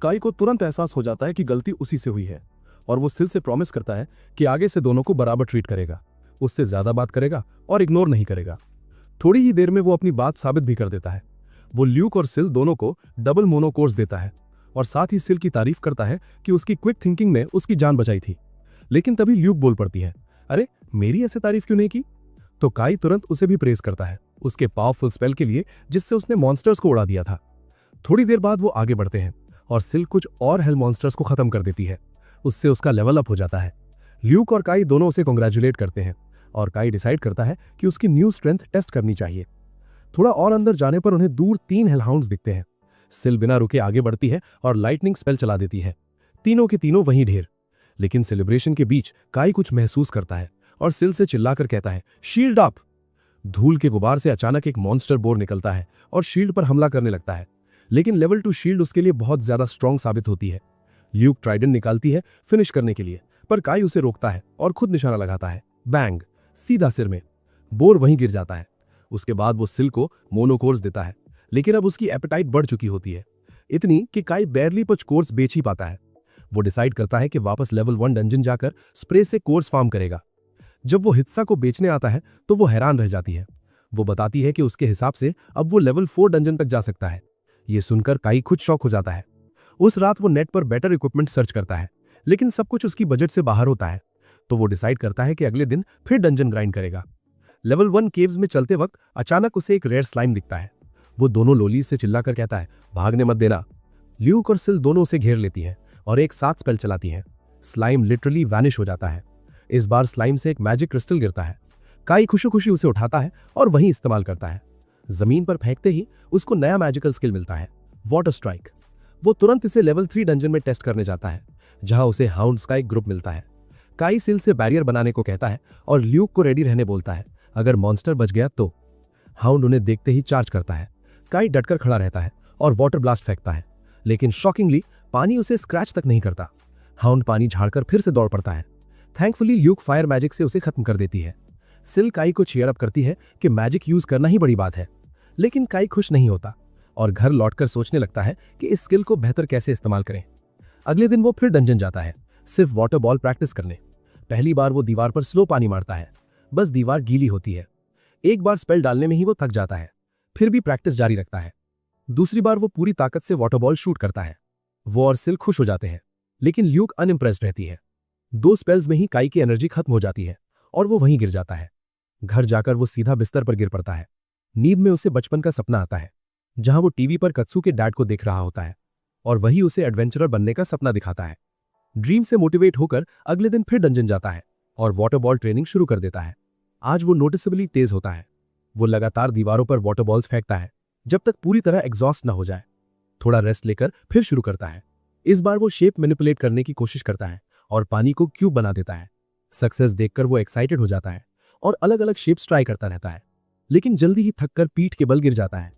काई को तुरंत एहसास हो जाता है कि गलती उसी से हुई है और वो सिल से प्रॉमिस करता है कि आगे से दोनों को बराबर ट्रीट करेगा, उससे ज्यादा बात करेगा और इग्नोर नहीं करेगा। थोड़ी ही देर में वो अपनी बात साबित भी कर देता है। वो ल्यूक और सिल दोनों को डबल मोनोकोर्स देता है और साथ ही सिल की तारीफ करता है कि उसकी क्विक थिंकिंग ने उसकी जान बचाई थी। लेकिन तभी ल्यूक बोल पड़ती है, अरे मेरी ऐसे तारीफ क्यों नहीं की? तो काई तुरंत उसे भी प्रेज करता है उसके पावरफुल स्पेल के लिए जिससे उसने मॉन्स्टर्स को उड़ा दिया था। थोड़ी देर बाद वो आगे बढ़ते हैं और सिल कुछ और हेल मॉन्स्टर्स को खत्म कर देती है। उससे उसका लेवल अप हो जाता है। ल्यूक और काई दोनों उसे कॉन्ग्रेचुलेट करते हैं और काई डिसाइड करता है कि उसकी न्यू स्ट्रेंथ टेस्ट करनी चाहिए। थोड़ा और अंदर जाने पर उन्हें दूर 3 हेलहाउंड्स दिखते हैं। सिल बिना रुके आगे बढ़ती है और लाइटनिंग स्पेल चला देती है। तीनों के तीनों वहीं ढेर। लेकिन सेलिब्रेशन के बीच काई कुछ महसूस करता है और सिल से चिल्लाकर कहता है, शील्ड अप। धूल के गुबार से अचानक एक मॉन्स्टर बोर निकलता है और शील्ड पर हमला करने लगता है। लेकिन लेवल 2 शील्ड उसके लिए बहुत ज्यादा स्ट्रांग साबित होती है। ल्यूक ट्राइडेंट निकालती है फिनिश करने के लिए, पर काई उसे रोकता है और खुद निशाना लगाता है। बैंग, सीधा सिर में। बोर वहीं गिर जाता है। उसके बाद वो सिल को मोनोकोर्स देता है, लेकिन अब उसकी एपेटाइट बढ़ चुकी होती है, इतनी कि काई बैरली कुछ कोर्स बेच ही पाता है। वो डिसाइड करता है कि वापस लेवल 1 डंजन जाकर स्प्रे से कोर्स फार्म करेगा। जब वो हिस्सा को बेचने आता है तो वो हैरान रह जाती है। वो बताती है कि उसके हिसाब से अब वो लेवल 4 डंजन तक जा सकता है। ये सुनकर काई खुद शॉक हो जाता है। उस रात वो नेट पर बेटर इक्विपमेंट सर्च करता है, लेकिन सब कुछ उसकी बजट से बाहर होता है। तो वो डिसाइड करता है कि अगले दिन फिर डंजन ग्राइंड करेगा। लेवल 1 केव्स में चलते वक्त अचानक उसे एक रेयर स्लाइम दिखता है। वो दोनों लोलीज से चिल्लाकर कहता है, भागने मत देना। ल्यूक और सिल दोनों उसे घेर लेती हैं और एक साथ स्पेल चलाती हैं। स्लाइम लिटरली वैनिश हो जाता है। इस बार स्लाइम से एक मैजिक क्रिस्टल गिरता है। काई खुशी खुशी उसे उठाता है और वहीं इस्तेमाल करता है। जमीन पर फेंकते ही उसको नया मैजिकल स्किल मिलता है, वाटर स्ट्राइक। वो तुरंत इसे लेवल 3 डंजन में टेस्ट करने जाता है, जहां उसे हाउंड्स का एक ग्रुप मिलता है। काई सिल से बैरियर बनाने को कहता है और ल्यूक को रेडी रहने बोलता है, अगर मॉन्स्टर बच गया तो। हाउंड उन्हें देखते ही चार्ज करता है। काई डटकर खड़ा रहता है और वाटर ब्लास्ट फेंकता है, लेकिन शॉकिंगली पानी उसे स्क्रैच तक नहीं करता। हाउंड पानी झाड़कर फिर से दौड़ पड़ता है। थैंकफुली ल्यूक फायर मैजिक से उसे खत्म कर देती है। सिल काई को चीयर अप करती है कि मैजिक यूज करना ही बड़ी बात है, लेकिन काई खुश नहीं होता और घर लौटकर सोचने लगता है कि इस स्किल को बेहतर कैसे इस्तेमाल करें। अगले दिन वो फिर डंजन जाता है, सिर्फ वाटर बॉल प्रैक्टिस करने। पहली बार वो दीवार पर स्लो पानी मारता है, बस दीवार गीली होती है। एक बार स्पेल डालने में ही वो थक जाता है, फिर भी प्रैक्टिस जारी रखता है। दूसरी बार वो पूरी ताकत से वाटर बॉल शूट करता है। वो और सिल खुश हो जाते हैं, लेकिन ल्यूक अनइम्प्रेस्ड रहती है। 2 स्पेल्स में ही काई की एनर्जी खत्म हो जाती है और वो वहीं गिर जाता है। घर जाकर वो सीधा बिस्तर पर गिर पड़ता है। नींद में उसे बचपन का सपना आता है, जहां वो टीवी पर कत्सू के डैड को देख रहा होता है और वही उसे एडवेंचरर बनने का सपना दिखाता है। ड्रीम से मोटिवेट होकर अगले दिन फिर डंजन जाता है और वाटर बॉल ट्रेनिंग शुरू कर देता है। आज वो नोटिसेबली तेज होता है। वो लगातार दीवारों पर वाटर बॉल्स फेंकता है जब तक पूरी तरह एग्जॉस्ट न हो जाए। थोड़ा रेस्ट लेकर फिर शुरू करता है। इस बार वो शेप मैनिपुलेट करने की कोशिश करता है और पानी को क्यूब बना देता है। सक्सेस देखकर वो एक्साइटेड हो जाता है और अलग अलग शेप्स ट्राई करता रहता है, लेकिन जल्दी ही थककर पीठ के बल गिर जाता है।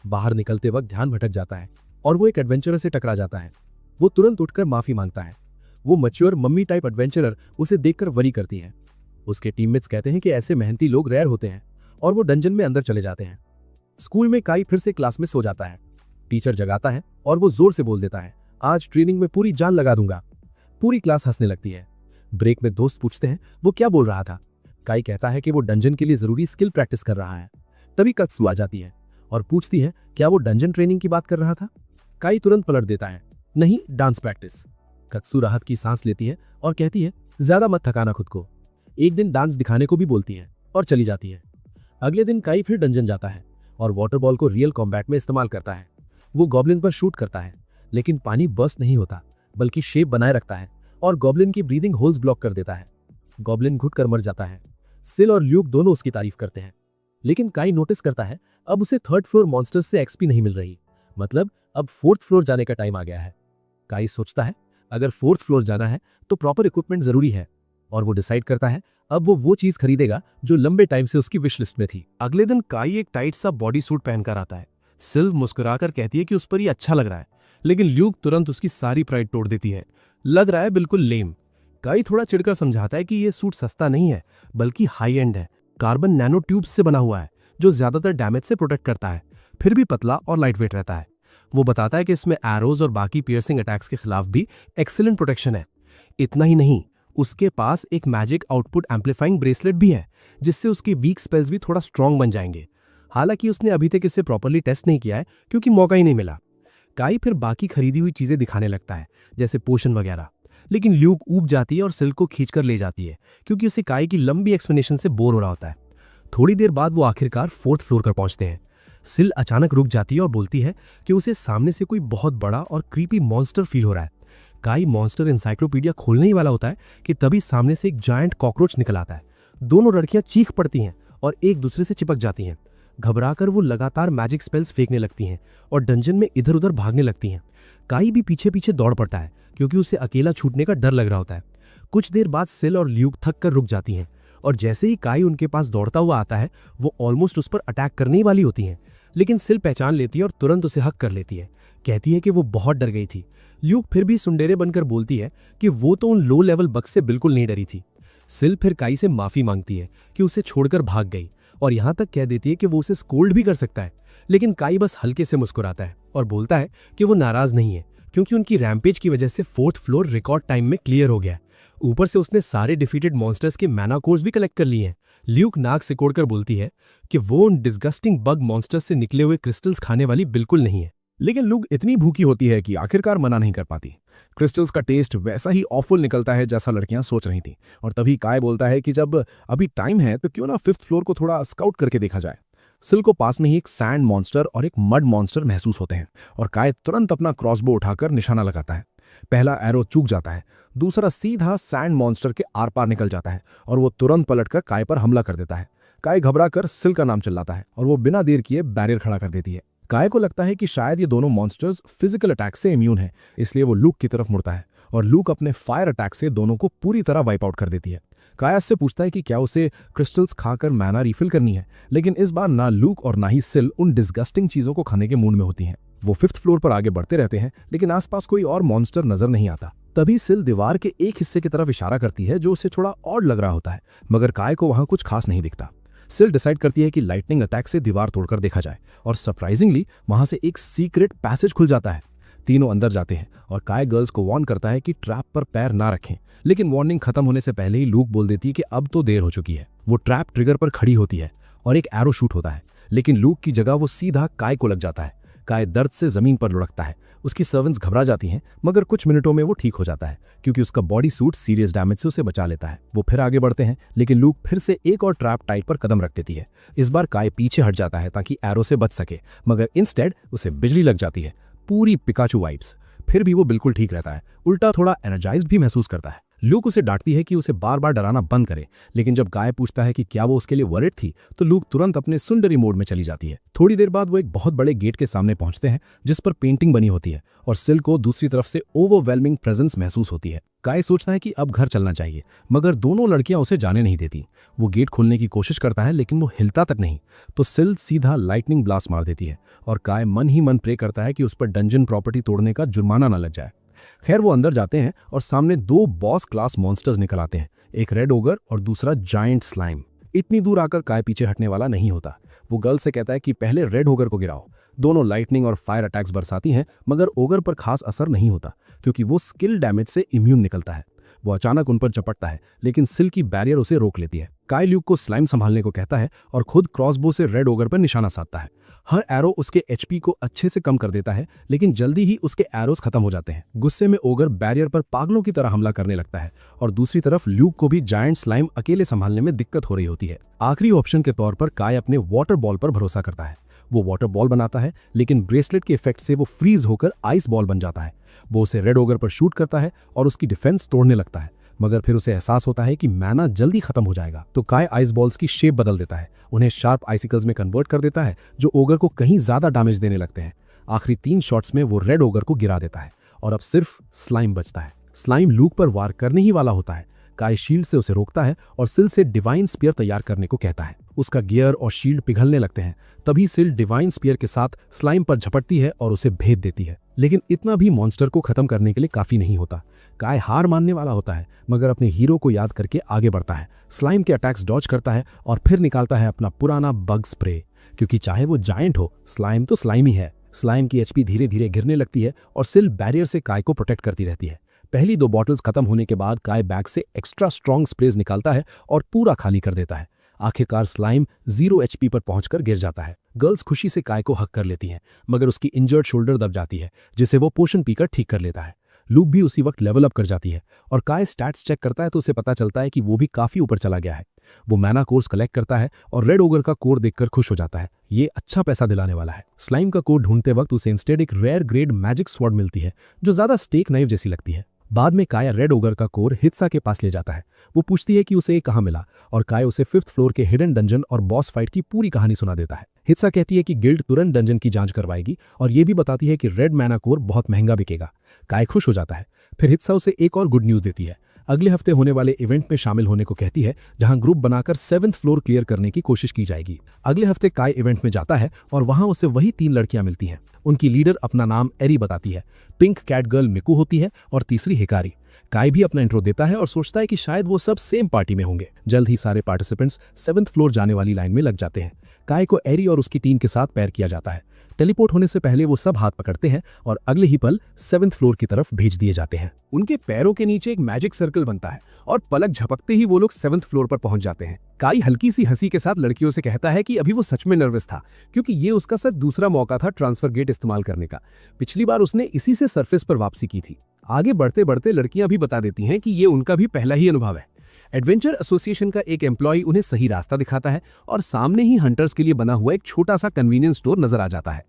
बाहर निकलते वक्त ध्यान भटक जाता है और वो एक एडवेंचरर से टकरा जाता है। वो तुरंत उठकर माफी मांगता है। वो मैच्योर मम्मी टाइप एडवेंचरर उसे देखकर वरी करती है। उसके टीममेट्स कहते हैं कि ऐसे मेहनती लोग रेयर होते हैं और वो डंजन में अंदर चले जाते हैं। स्कूल में काई फिर से क्लास में सो जाता है। टीचर जगाता है और वो जोर से बोल देता है, आज ट्रेनिंग में पूरी जान लगा दूंगा। पूरी क्लास हंसने लगती है। ब्रेक में दोस्त पूछते हैं वो क्या बोल रहा था। काई कहता है कि वो डंजन के लिए जरूरी स्किल प्रैक्टिस कर रहा है। तभी कत्सू आ जाती है और पूछती है क्या वो डंजन ट्रेनिंग की बात कर रहा था। काई तुरंत पलट देता है, नहीं, डांस प्रैक्टिस। कत्सू राहत की सांस लेती है और कहती है, ज्यादा मत थकाना खुद को। एक दिन डांस दिखाने को भी बोलती है और चली जाती है। अगले दिन काई फिर डंजन जाता है और वाटर बॉल को रियल कॉम्बैट में इस्तेमाल करता है। वो गॉब्लिन पर शूट करता है, लेकिन पानी बर्स्ट नहीं होता बल्कि शेप बनाए रखता है और गॉब्लिन की ब्रीदिंग होल्स ब्लॉक कर देता है। गॉब्लिन घुट कर मर जाता है। सिल और ल्यूक दोनों उसकी तारीफ करते हैं, लेकिन काई नोटिस करता है अब उसे 3rd फ्लोर मॉन्स्टर्स से एक्सपी नहीं मिल रही। मतलब अब 4th फ्लोर जाने का टाइम आ गया है। काई सोचता है अगर 4th फ्लोर जाना है तो प्रॉपर इक्विपमेंट जरूरी है और वो डिसाइड करता है अब वो चीज खरीदेगा जो लंबे टाइम से उसकी विश लिस्ट में थी। अगले दिन काई एक टाइट सा बॉडी सूट पहनकर आता है। सिल मुस्कुराकर कहती है कि उस पर ये अच्छा लग रहा है, लेकिन ल्यूक तुरंत उसकी सारी प्राइड तोड़ देती है। लग रहा है बिल्कुल लेम। काई थोड़ा चिढ़कर समझाता है कि ये सूट सस्ता नहीं है बल्कि हाई एंड है। कार्बन नैनो ट्यूब्स से बना हुआ है जो ज्यादातर डैमेज से प्रोटेक्ट करता है, फिर भी पतला और लाइट वेट रहता है। वो बताता है कि इसमें एरोज और बाकी पियर्सिंग अटैक्स के खिलाफ भी एक्सीलेंट प्रोटेक्शन है। इतना ही नहीं, उसके पास एक मैजिक आउटपुट एम्पलीफाइंग ब्रेसलेट भी है जिससे उसकी वीक स्पेल्स भी थोड़ा स्ट्रांग बन जाएंगे। हालांकि उसने अभी तक इसे प्रॉपर्ली टेस्ट नहीं किया है क्योंकि मौका ही नहीं मिला। काई फिर बाकी खरीदी हुई चीजें दिखाने लगता है जैसे पोशन वगैरह, लेकिन ल्यूक ऊब जाती है और सिल को खींचकर ले जाती है क्योंकि उसे काई की लंबी एक्सप्लेनेशन से बोर हो रहा होता है। थोड़ी देर बाद वो आखिरकार 4th फ्लोर पर पहुंचते हैं। सिल अचानक रुक जाती है और बोलती है कि उसे सामने से कोई बहुत बड़ा और क्रीपी मॉन्स्टर फील हो रहा है। काई मॉन्स्टर इंसाइक्लोपीडिया खोलने ही वाला होता है कि तभी सामने से एक जायंट कॉकरोच निकल आता है। दोनों लड़कियां चीख पड़ती हैं और एक दूसरे से चिपक जाती हैं। घबराकर वो लगातार मैजिक स्पेल्स फेंकने लगती हैं और डंजन में इधर उधर भागने लगती हैं। काई भी पीछे पीछे दौड़ पड़ता है क्योंकि उसे अकेला छूटने का डर लग रहा होता है। कुछ देर बाद सिल और ल्यूक थक कर रुक जाती हैं और जैसे ही काई उनके पास दौड़ता हुआ आता है वो ऑलमोस्ट उस पर अटैक करने ही वाली होती हैं, लेकिन सिल पहचान लेती है और तुरंत उसे हक कर लेती है। कहती है कि वो बहुत डर गई थी। ल्यूक फिर भी सुंडेरे बनकर बोलती है कि वो तो उन लो लेवल बग से बिल्कुल नहीं डरी थी। सिल फिर काई से माफी मांगती है कि उसे छोड़कर भाग गई और यहां तक कह देती है कि वो उसे स्कोल्ड भी कर सकता है, लेकिन काई बस हल्के से मुस्कुराता है और बोलता है कि वो नाराज नहीं है क्योंकि उनकी रैम्पेज की वजह से 4th फ्लोर रिकॉर्ड टाइम में क्लियर हो गया। ऊपर से उसने सारे डिफीटेड मॉन्स्टर्स के मैना कोर्स भी कलेक्ट कर लिए हैं। ल्यूक नाक सिकोड़कर बोलती है कि वो उन डिस्गस्टिंग बग मॉन्स्टर्स से निकले हुए क्रिस्टल्स खाने वाली बिल्कुल नहीं है। लेकिन लूक इतनी भूखी होती है कि आखिरकार मना नहीं कर पाती। क्रिस्टल्स का टेस्ट वैसा ही ऑफुल निकलता है जैसा लड़कियां सोच रही थीं, और तभी काय बोलता है कि जब अभी टाइम है तो क्यों ना 5th फ्लोर को थोड़ा स्काउट करके देखा जाए। सिल को पास में ही एक सैंड मॉन्स्टर और एक मड मॉन्स्टर महसूस होते हैं और काय तुरंत अपना क्रॉसबो उठाकर निशाना लगाता है। पहला एरो चूक जाता है, दूसरा सीधा सैंड मॉन्स्टर के आर पार निकल जाता है और वो तुरंत पलटकर काय पर हमला कर देता है। काय घबराकर सिल का नाम चिल्लाता है और वो बिना देर किए बैरियर खड़ा कर देती है। काय को लगता है कि शायद ये दोनों मॉन्स्टर्स फिजिकल अटैक से इम्यून हैं, इसलिए वो लूक की तरफ मुड़ता है और लूक अपने फायर अटैक से दोनों को पूरी तरह वाइप आउट कर देती है। काय से पूछता है कि क्या उसे क्रिस्टल्स खाकर मैना रिफिल करनी है, लेकिन इस बार ना लूक और ना ही सिल उन डिस्गस्टिंग चीजों को खाने के मूड में होती हैं। वो 5th फ्लोर पर आगे बढ़ते रहते हैं, लेकिन आसपास कोई और मॉन्स्टर नजर नहीं आता। तभी सिल दीवार के एक हिस्से की तरफ इशारा करती है जो उसे थोड़ा ऑड लग रहा होता है, मगर काय को वहां कुछ खास नहीं दिखता। सिल डिसाइड करती है कि लाइटनिंग अटैक से दीवार तोड़कर देखा जाए और सरप्राइजिंगली वहां से एक सीक्रेट पैसेज खुल जाता है। तीनों अंदर जाते हैं और काय गर्ल्स को वार्न करता है कि ट्रैप पर पैर ना रखें, लेकिन वार्निंग खत्म होने से पहले ही लूक बोल देती है कि अब तो देर हो चुकी है। वो ट्रैप ट्रिगर पर खड़ी होती है और एक एरो शूट होता है, लेकिन लूक की जगह वो सीधा काय को लग जाता है। काय दर्द से जमीन पर लुढ़कता है। उसकी सर्वेंट्स घबरा जाती हैं, मगर कुछ मिनटों में वो ठीक हो जाता है क्योंकि उसका बॉडी सूट सीरियस डैमेज से उसे बचा लेता है। वो फिर आगे बढ़ते हैं, लेकिन लूक फिर से एक और ट्रैप टाइट पर कदम रख देती है। इस बार काय पीछे हट जाता है ताकि एरो से बच सके, मगर इंस्टेड उसे बिजली लग जाती है, पूरी पिकाचू वाइब्स। फिर भी वो बिल्कुल ठीक रहता है, उल्टा थोड़ा एनर्जाइज्ड भी महसूस करता है। लूक उसे डांटती है कि उसे बार बार डराना बंद करे, लेकिन जब काय पूछता है कि क्या वो उसके लिए वरिड थी तो लूक तुरंत अपने सुंदरी मोड में चली जाती है। थोड़ी देर बाद वो एक बहुत बड़े गेट के सामने पहुंचते हैं जिस पर पेंटिंग बनी होती है और सिल को दूसरी तरफ से ओवरवेलमिंग प्रेजेंस महसूस होती है। काय सोचता है कि अब घर चलना चाहिए, मगर दोनों लड़कियां उसे जाने नहीं देती। वो गेट खोलने की कोशिश करता है, लेकिन वो हिलता तक नहीं, तो सिल सीधा लाइटनिंग ब्लास्ट मार देती है और काय मन ही मन प्रे करता है कि उस पर डंजन प्रॉपर्टी तोड़ने का जुर्माना न लग जाए। खैर वो अंदर जाते हैं और सामने 2 बॉस क्लास मॉन्स्टर्स निकल आते हैं, एक रेड ओगर और दूसरा जायंट स्लाइम। इतनी दूर आकर काय पीछे हटने वाला नहीं होता। वो गर्ल से कहता है कि पहले रेड ओगर को गिराओ। दोनों लाइटनिंग और फायर अटैक्स बरसाती हैं, मगर ओगर पर खास असर नहीं होता क्योंकि वो स्किल डैमेज से इम्यून निकलता है। वो अचानक उन पर चपटता है, लेकिन सिल की बैरियर उसे रोक लेती है। काय ल्यूक को स्लाइम संभालने को कहता है और खुद क्रॉसबो से रेड ओगर पर निशाना साधता है। हर एरो उसके एचपी को अच्छे से कम कर देता है, लेकिन जल्दी ही उसके एरोस खत्म हो जाते हैं। गुस्से में ओगर बैरियर पर पागलों की तरह हमला करने लगता है और दूसरी तरफ ल्यूक को भी जायंट स्लाइम अकेले संभालने में दिक्कत हो रही होती है। आखिरी ऑप्शन के तौर पर काय अपने वाटर बॉल पर भरोसा करता है। वो वाटर बॉल बनाता है, लेकिन ब्रेसलेट के इफेक्ट से वो फ्रीज होकर आइस बॉल बन जाता है। वो उसे रेड ओगर पर शूट करता है और उसकी डिफेंस तोड़ने लगता है, मगर फिर उसे एहसास होता है कि मैना जल्दी खत्म हो जाएगा, तो काय आइस बॉल्स की शेप बदल देता है, उन्हें शार्प आइसिकल्स में कन्वर्ट कर देता है जो ओगर को कहीं ज्यादा डैमेज देने लगते हैं। आखिरी 3 शॉट्स में वो रेड ओगर को गिरा देता है और अब सिर्फ स्लाइम बचता है। स्लाइम लूक पर वार करने ही वाला होता है। काय शील्ड से उसे रोकता है और सिल से डिवाइन स्पीयर तैयार करने को कहता है। उसका गियर और शील्ड पिघलने लगते हैं। तभी सिल डिवाइन स्पीयर के साथ स्लाइम पर झपटती है और उसे भेद देती है, लेकिन इतना भी मॉन्स्टर को खत्म करने के लिए काफी नहीं होता। काय हार मानने वाला होता है, मगर अपने हीरो को याद करके आगे बढ़ता है। स्लाइम के अटैक्स डॉज करता है और फिर निकालता है अपना पुराना बग स्प्रे, क्योंकि चाहे वो जायंट हो, स्लाइम तो स्लाइम ही है। स्लाइम की एचपी धीरे धीरे गिरने लगती है और सिल बैरियर से काय को प्रोटेक्ट करती रहती है। पहली 2 बॉटल्स खत्म होने के बाद काय बैग से एक्स्ट्रा स्ट्रॉन्ग स्प्रेज निकालता है और पूरा खाली कर देता है। आखिरकार स्लाइम 0 एचपी पर पहुंचकर गिर जाता है। गर्ल्स खुशी से काय को हक कर लेती हैं, मगर उसकी इंजर्ड शोल्डर दब जाती है, जिसे वो पोशन पीकर ठीक कर लेता है। लूक भी उसी वक्त लेवल अप कर जाती है और काय स्टैट्स चेक करता है तो उसे पता चलता है कि वो भी काफी ऊपर चला गया है। वो मैना कोर्स कलेक्ट करता है और रेड ओगर का कोर देखकर खुश हो जाता है। ये अच्छा पैसा दिलाने वाला है। स्लाइम का कोर ढूंढते वक्त उसे इंस्टेड एक रेयर ग्रेड मैजिक स्वॉर्ड मिलती है जो ज्यादा स्टेक नाइफ जैसी लगती है। बाद में काया रेड ओगर का कोर हित्सा के पास ले जाता है। वो पूछती है कि उसे ये कहाँ मिला और काया उसे 5th फ्लोर के हिडन डंजन और बॉस फाइट की पूरी कहानी सुना देता है। हित्सा कहती है कि गिल्ड तुरंत डंजन की जांच करवाएगी और ये भी बताती है कि रेड मैना कोर बहुत महंगा बिकेगा। काया खुश हो जाता है। फिर हित्सा उसे एक और गुड न्यूज़ देती है। अगले हफ्ते होने वाले इवेंट में शामिल होने को कहती है जहां ग्रुप बनाकर 7th फ्लोर क्लियर करने की कोशिश की जाएगी। अगले हफ्ते काय इवेंट में जाता है और वहां उसे वही 3 लड़कियां मिलती हैं। उनकी लीडर अपना नाम एरी बताती है, पिंक कैट गर्ल मिकू होती है और तीसरी हिकारी। काय भी अपना इंट्रो देता है और सोचता है कि शायद वो सब सेम पार्टी में होंगे। जल्द ही सारे पार्टिसिपेंट्स 7th फ्लोर जाने वाली लाइन में लग जाते हैं। काय को एरी और उसकी टीम के साथ पैर किया जाता है। टेलीपोर्ट होने से पहले वो सब हाथ पकड़ते हैं और अगले ही पल 7th फ्लोर की तरफ भेज दिए जाते हैं। उनके पैरों के नीचे एक मैजिक सर्कल बनता है और पलक झपकते ही वो लोग 7th फ्लोर पर पहुंच जाते हैं। काई हल्की सी हंसी के साथ लड़कियों से कहता है कि अभी वो सच में नर्वस था, क्योंकि ये उसका सिर्फ दूसरा मौका था ट्रांसफर गेट इस्तेमाल करने का। पिछली बार उसने इसी से सरफेस पर वापसी की थी। आगे बढ़ते बढ़ते लड़कियां भी बता देती हैं कि ये उनका भी पहला ही अनुभव है। एडवेंचर एसोसिएशन का एक एम्प्लॉय उन्हें सही रास्ता दिखाता है और सामने ही हंटर्स के लिए बना हुआ एक छोटा सा कन्वीनियंस स्टोर नजर आ जाता है।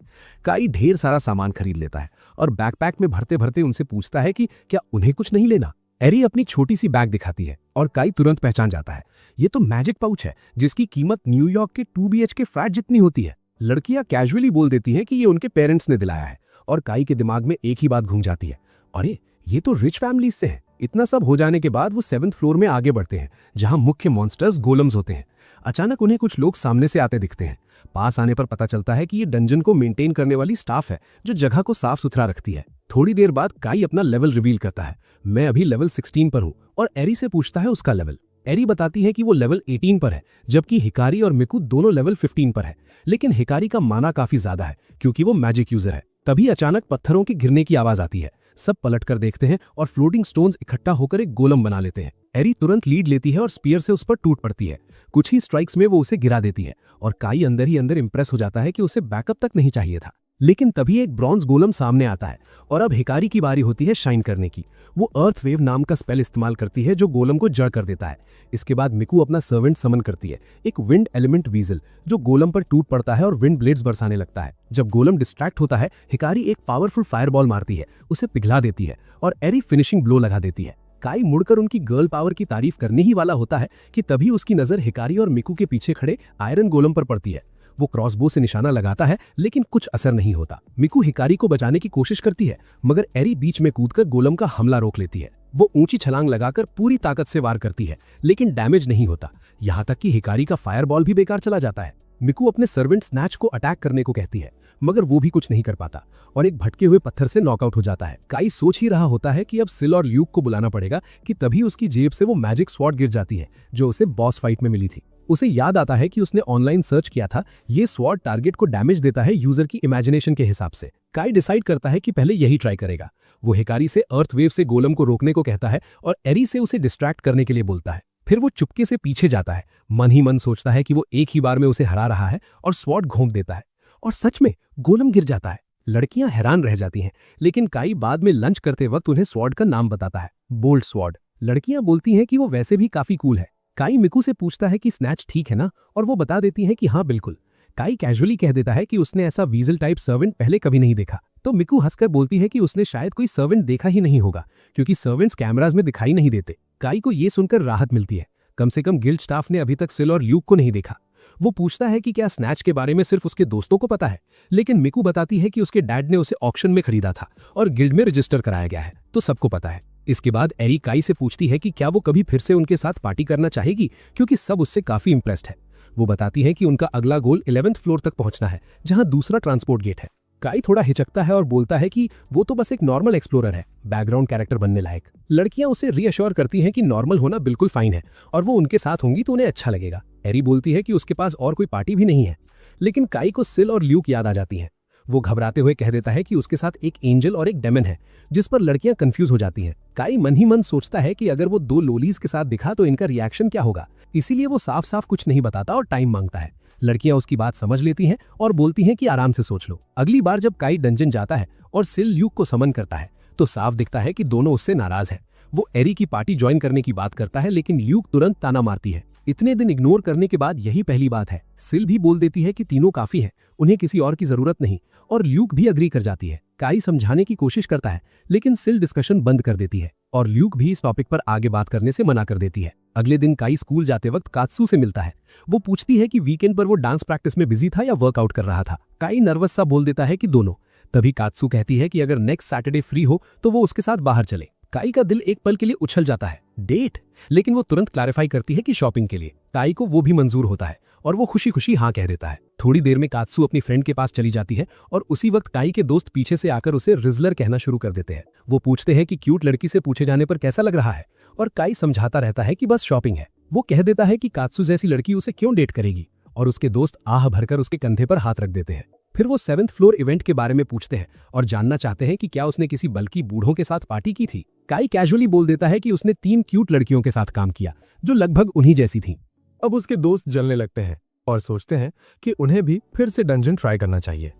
काई ढेर सारा सामान खरीद लेता है और बैकपैक में भरते भरते उनसे पूछता है कि क्या उन्हें कुछ नहीं लेना। एरी अपनी छोटी सी बैग दिखाती है और काई तुरंत पहचान जाता है, ये तो मैजिक पाउच है जिसकी कीमत न्यूयॉर्क के 2 BHK फ्लैट जितनी होती है। लड़कियां कैजुअली बोल देती हैं कि ये उनके पेरेंट्स ने दिलाया है और काई के दिमाग में एक ही बात घूम जाती है, अरे ये तो रिच फैमिलीज से है। इतना सब हो जाने के बाद वो 7th फ्लोर में आगे बढ़ते हैं जहां मुख्य मॉन्स्टर्स गोलम्स होते हैं। अचानक उन्हें कुछ लोग सामने से आते दिखते हैं। पास आने पर पता चलता है कि ये डंजन को मेंटेन करने वाली स्टाफ है जो जगह को साफ सुथरा रखती है। थोड़ी देर बाद काई अपना लेवल रिवील करता है, मैं अभी लेवल 16 पर हूँ, और एरी से पूछता है उसका लेवल। एरी बताती है कि वो लेवल 18 पर है, जबकि हिकारी और मिकू दोनों लेवल 15 पर है, लेकिन हिकारी का माना काफी ज्यादा है क्योंकि वो मैजिक यूजर है। तभी अचानक पत्थरों के गिरने की आवाज आती है। सब पलटकर देखते हैं और फ्लोटिंग स्टोन्स इकट्ठा होकर एक गोलम बना लेते हैं। एरी तुरंत लीड लेती है और स्पीयर से उस पर टूट पड़ती है। कुछ ही स्ट्राइक्स में वो उसे गिरा देती है और काई अंदर ही अंदर इंप्रेस हो जाता है कि उसे बैकअप तक नहीं चाहिए था। लेकिन तभी एक ब्रॉन्ज गोलम सामने आता है और अब हिकारी की बारी होती है शाइन करने की। वो अर्थ वेव नाम का स्पेल इस्तेमाल करती है जो गोलम को जड़ कर देता है। इसके बाद मिकू अपना सर्वेंट समन करती है, एक विंड एलिमेंट वीजल, जो गोलम पर टूट पड़ता है और विंड ब्लेड्स बरसाने लगता है। जब गोलम डिस्ट्रैक्ट होता है, हिकारी एक पावरफुल फायरबॉल मारती है, उसे पिघला देती है और एरी फिनिशिंग ब्लो लगा देती है। काई मुड़कर उनकी गर्ल पावर की तारीफ करने ही वाला होता है कि तभी उसकी नजर हिकारी और मिकू के पीछे खड़े आयरन गोलम पर पड़ती है। वो क्रॉसबो से निशाना लगाता है लेकिन कुछ असर नहीं होता। मिकू हिकारी को बचाने की कोशिश करती है मगर एरी बीच में कूदकर गोलम का हमला रोक लेती है। वो ऊंची छलांग लगाकर पूरी ताकत से वार करती है लेकिन डैमेज नहीं होता, यहाँ तक कि हिकारी का फायरबॉल भी बेकार चला जाता है। मिकू अपने सर्वेंट स्नैच को अटैक करने को कहती है मगर वो भी कुछ नहीं कर पाता और एक भटके हुए पत्थर से नॉकआउट हो जाता है। काई सोच ही रहा होता है कि अब सिल और ल्यूक को बुलाना पड़ेगा कि तभी उसकी जेब से वो मैजिक स्वॉर्ड गिर जाती है जो उसे बॉस फाइट में मिली थी। उसे याद आता है कि उसने ऑनलाइन सर्च किया था, ये स्वॉर्ड टारगेट को डैमेज देता है यूजर की इमेजिनेशन के हिसाब से। काई डिसाइड करता है कि पहले यही ट्राई करेगा। वो हिकारी से अर्थ वेव से गोलम को रोकने को कहता है और एरी से उसे डिस्ट्रैक्ट करने के लिए बोलता है। फिर वो चुपके से पीछे जाता है, मन ही मन सोचता है कि वो एक ही बार में उसे हरा रहा है और स्वॉर्ड घोंप देता है और सच में गोलम गिर जाता है। लड़कियां हैरान रह जाती हैं लेकिन काई बाद में लंच करते वक्त उन्हें स्वॉर्ड का नाम बताता है, बोल्ट स्वॉर्ड। लड़कियां बोलती हैं कि वो वैसे भी काफी कूल है। काई मिकू से पूछता है कि स्नैच ठीक है ना, और वो बता देती है कि हाँ बिल्कुल। काई कैजुअली कह देता है कि उसने ऐसा वीजल टाइप सर्वेंट पहले कभी नहीं देखा, तो मिकू हंसकर बोलती है कि उसने शायद कोई सर्वेंट देखा ही नहीं होगा क्योंकि सर्वेंट्स कैमराज में दिखाई नहीं देते। काई को ये सुनकर राहत मिलती है, कम से कम गिल्ड स्टाफ ने अभी तक सिल और ल्यूक को नहीं देखा। वो पूछता है कि क्या स्नैच के बारे में सिर्फ उसके दोस्तों को पता है, लेकिन मिकू बताती है कि उसके डैड ने उसे ऑक्शन में खरीदा था और गिल्ड में रजिस्टर कराया गया है, तो सबको पता है। इसके बाद एरी काई से पूछती है कि क्या वो कभी फिर से उनके साथ पार्टी करना चाहेगी क्योंकि सब उससे काफी इंप्रेस्ड है। वो बताती है कि उनका अगला गोल 11th फ्लोर तक पहुंचना है जहां दूसरा ट्रांसपोर्ट गेट है। काई थोड़ा हिचकता है और बोलता है कि वो तो बस एक नॉर्मल एक्सप्लोरर है, बैकग्राउंड कैरेक्टर बनने लायक। लड़कियां उसे रीअश्योर करती हैं कि नॉर्मल होना बिल्कुल फाइन है और वो उनके साथ होंगी तो उन्हें अच्छा लगेगा। एरी बोलती है कि उसके पास और कोई पार्टी भी नहीं है, लेकिन काई को सिल और ल्यूक याद आ जाती हैं। वो घबराते हुए कह देता है कि उसके साथ एक एंजल और एक डेमन है, जिस पर लड़कियां कंफ्यूज हो जाती हैं। काई मन ही मन सोचता है कि अगर वो 2 लोलीज के साथ दिखा तो इनका रिएक्शन क्या होगा, इसीलिए वो साफ साफ कुछ नहीं बताता और टाइम मांगता है। लड़कियां उसकी बात समझ लेती हैं और बोलती हैं कि आराम से सोच लो। अगली बार जब काई डंजन जाता है और सिल ल्यूक को समन करता है तो साफ दिखता है कि दोनों उससे नाराज हैं। वो एरी की पार्टी ज्वाइन करने की बात करता है लेकिन ल्यूक तुरंत ताना मारती है। इतने दिन इग्नोर करने के बाद यही पहली बात है। सिल भी बोल देती है कि तीनों काफी है, उन्हें किसी और की जरूरत नहीं, और ल्यूक भी अग्री कर जाती है। काई समझाने की कोशिश करता है लेकिन सिल डिस्कशन बंद कर देती है। और ल्यूक भी इस टॉपिक पर आगे बात करने से मना कर देती है। अगले दिन काई स्कूल जाते वक्त कात्सू से मिलता है। वो पूछती है कि वीकेंड पर वो डांस प्रैक्टिस में बिजी था या वर्कआउट कर रहा था। काई नर्वस सा बोल देता है कि दोनों। तभी कात्सू कहती है कि अगर नेक्स्ट सैटरडे फ्री हो तो वो उसके साथ बाहर चले। काई का दिल एक पल के लिए उछल जाता है, डेट? लेकिन वो तुरंत क्लैरिफाई करती है कि शॉपिंग के लिए। काई को वो भी मंजूर होता है और वो खुशी खुशी हाँ कह देता है। थोड़ी देर में कात्सू अपनी फ्रेंड के पास चली जाती है और उसी वक्त काई के दोस्त पीछे से आकर उसे रिजलर कहना शुरू कर देते हैं। वो पूछते हैं कि क्यूट लड़की से पूछे जाने पर कैसा लग रहा है, और काई समझाता रहता है कि बस शॉपिंग है। वो कह देता है कि कात्सू जैसी लड़की उसे क्यों डेट करेगी, और उसके दोस्त आह भरकर उसके कंधे पर हाथ रख देते हैं। फिर वो 7th फ्लोर इवेंट के बारे में पूछते हैं और जानना चाहते हैं कि क्या उसने किसी बल्कि बूढ़ों के साथ पार्टी की थी। काई कैजुअली बोल देता है कि उसने 3 क्यूट लड़कियों के साथ काम किया जो लगभग उन्हीं जैसी थीं। अब उसके दोस्त जलने लगते हैं और सोचते हैं कि उन्हें भी फिर से डंजन ट्राई करना चाहिए।